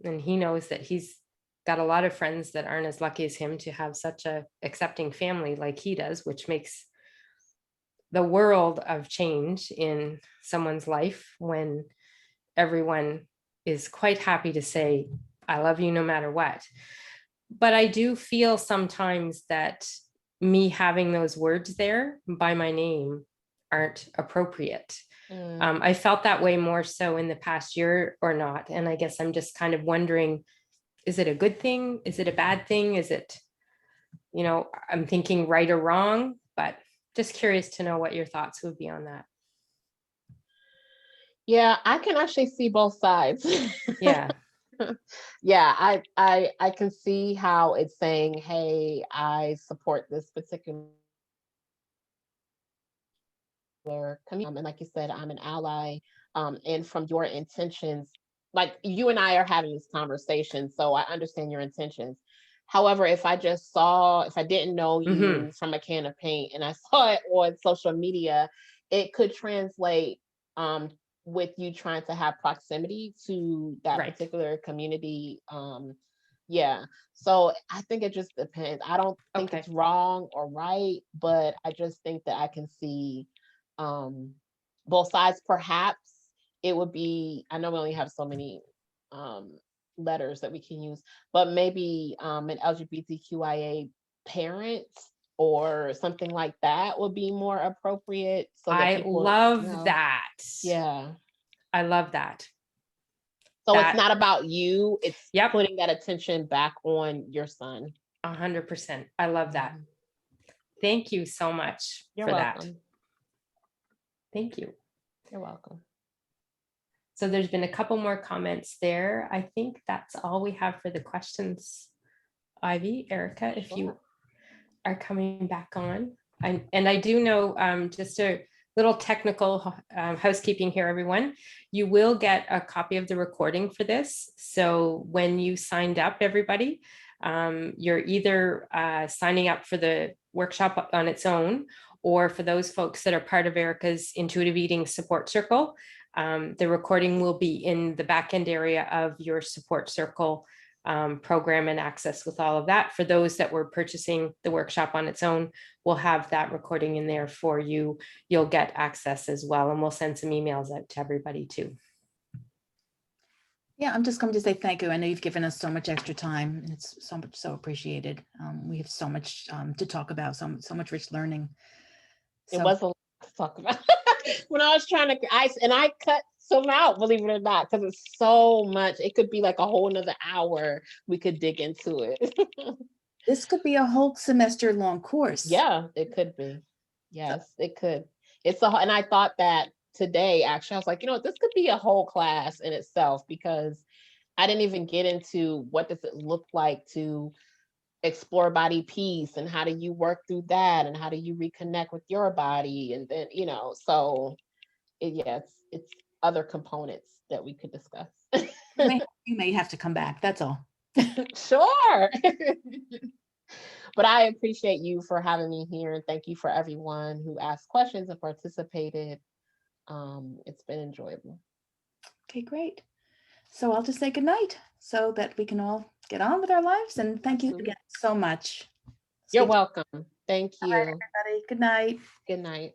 and he knows that he's got a lot of friends that aren't as lucky as him to have such a accepting family like he does, which makes the world of change in someone's life when everyone is quite happy to say, I love you no matter what. But I do feel sometimes that me having those words there by my name aren't appropriate. I felt that way more so in the past year or not. And I guess I'm just kind of wondering, is it a good thing? Is it a bad thing? Is it, I'm thinking right or wrong, but just curious to know what your thoughts would be on that. Yeah, I can actually see both sides. Yeah. Yeah, I can see how it's saying, hey, I support this particular community. And like you said, I'm an ally. And from your intentions, like you and I are having this conversation, so I understand your intentions. However, if I didn't know you from a can of paint and I saw it on social media, it could translate with you trying to have proximity to that particular community Yeah. So I think it just depends. I don't think Okay. it's wrong or right, but I just think that I can see both sides. Perhaps it would be, I know we only have so many um letters that we can use, but maybe an LGBTQIA parent or something like that would be more appropriate so that I people love know. that. Yeah. I love that. So That- it's not about you, it's Yep. putting that attention back on your son. 100%. I love that. Mhm. Thank you so much You're for that. welcome. Thank you. You're welcome. So there's been a couple more comments there. I think that's all we have for the questions. Ivy, Erica, if you Sure. are coming back on. And I do know, just a little technical housekeeping here, everyone. You will get a copy of the recording for this. So when you signed up, everybody, you're either signing up for the workshop on its own, or for those folks that are part of Erica's Intuitive Eating Support Circle, the recording will be in the back end area of your support circle program and access with all of that. For those that were purchasing the workshop on its own, we'll have that recording in there for you. You'll get access as well, and we'll send some emails out to everybody too. Yeah, I'm just coming to say thank you. I know you've given us so much extra time, and it's so appreciated. We have so much to talk about, so much rich learning. It So, was a lot to talk about. When I was trying to, I cut some out, believe it or not, because it's so much. It could be like a whole another hour we could dig into it. this could be a whole semester long course. Yeah, it could be. Yes, it could. And I thought that today, actually, I was like, this could be a whole class in itself, because I didn't even get into what does it look like to explore body peace, and how do you work through that, and how do you reconnect with your body, and then so it's other components that we could discuss. You may have to come back. That's all. Sure. But I appreciate you for having me here, and thank you for everyone who asked questions and participated. It's been enjoyable. Okay, great. So I'll just say good night so that we can all get on with our lives. And thank you Absolutely. again so much. You're Speak- welcome. Thank All right, you. everybody. Good night. Good night.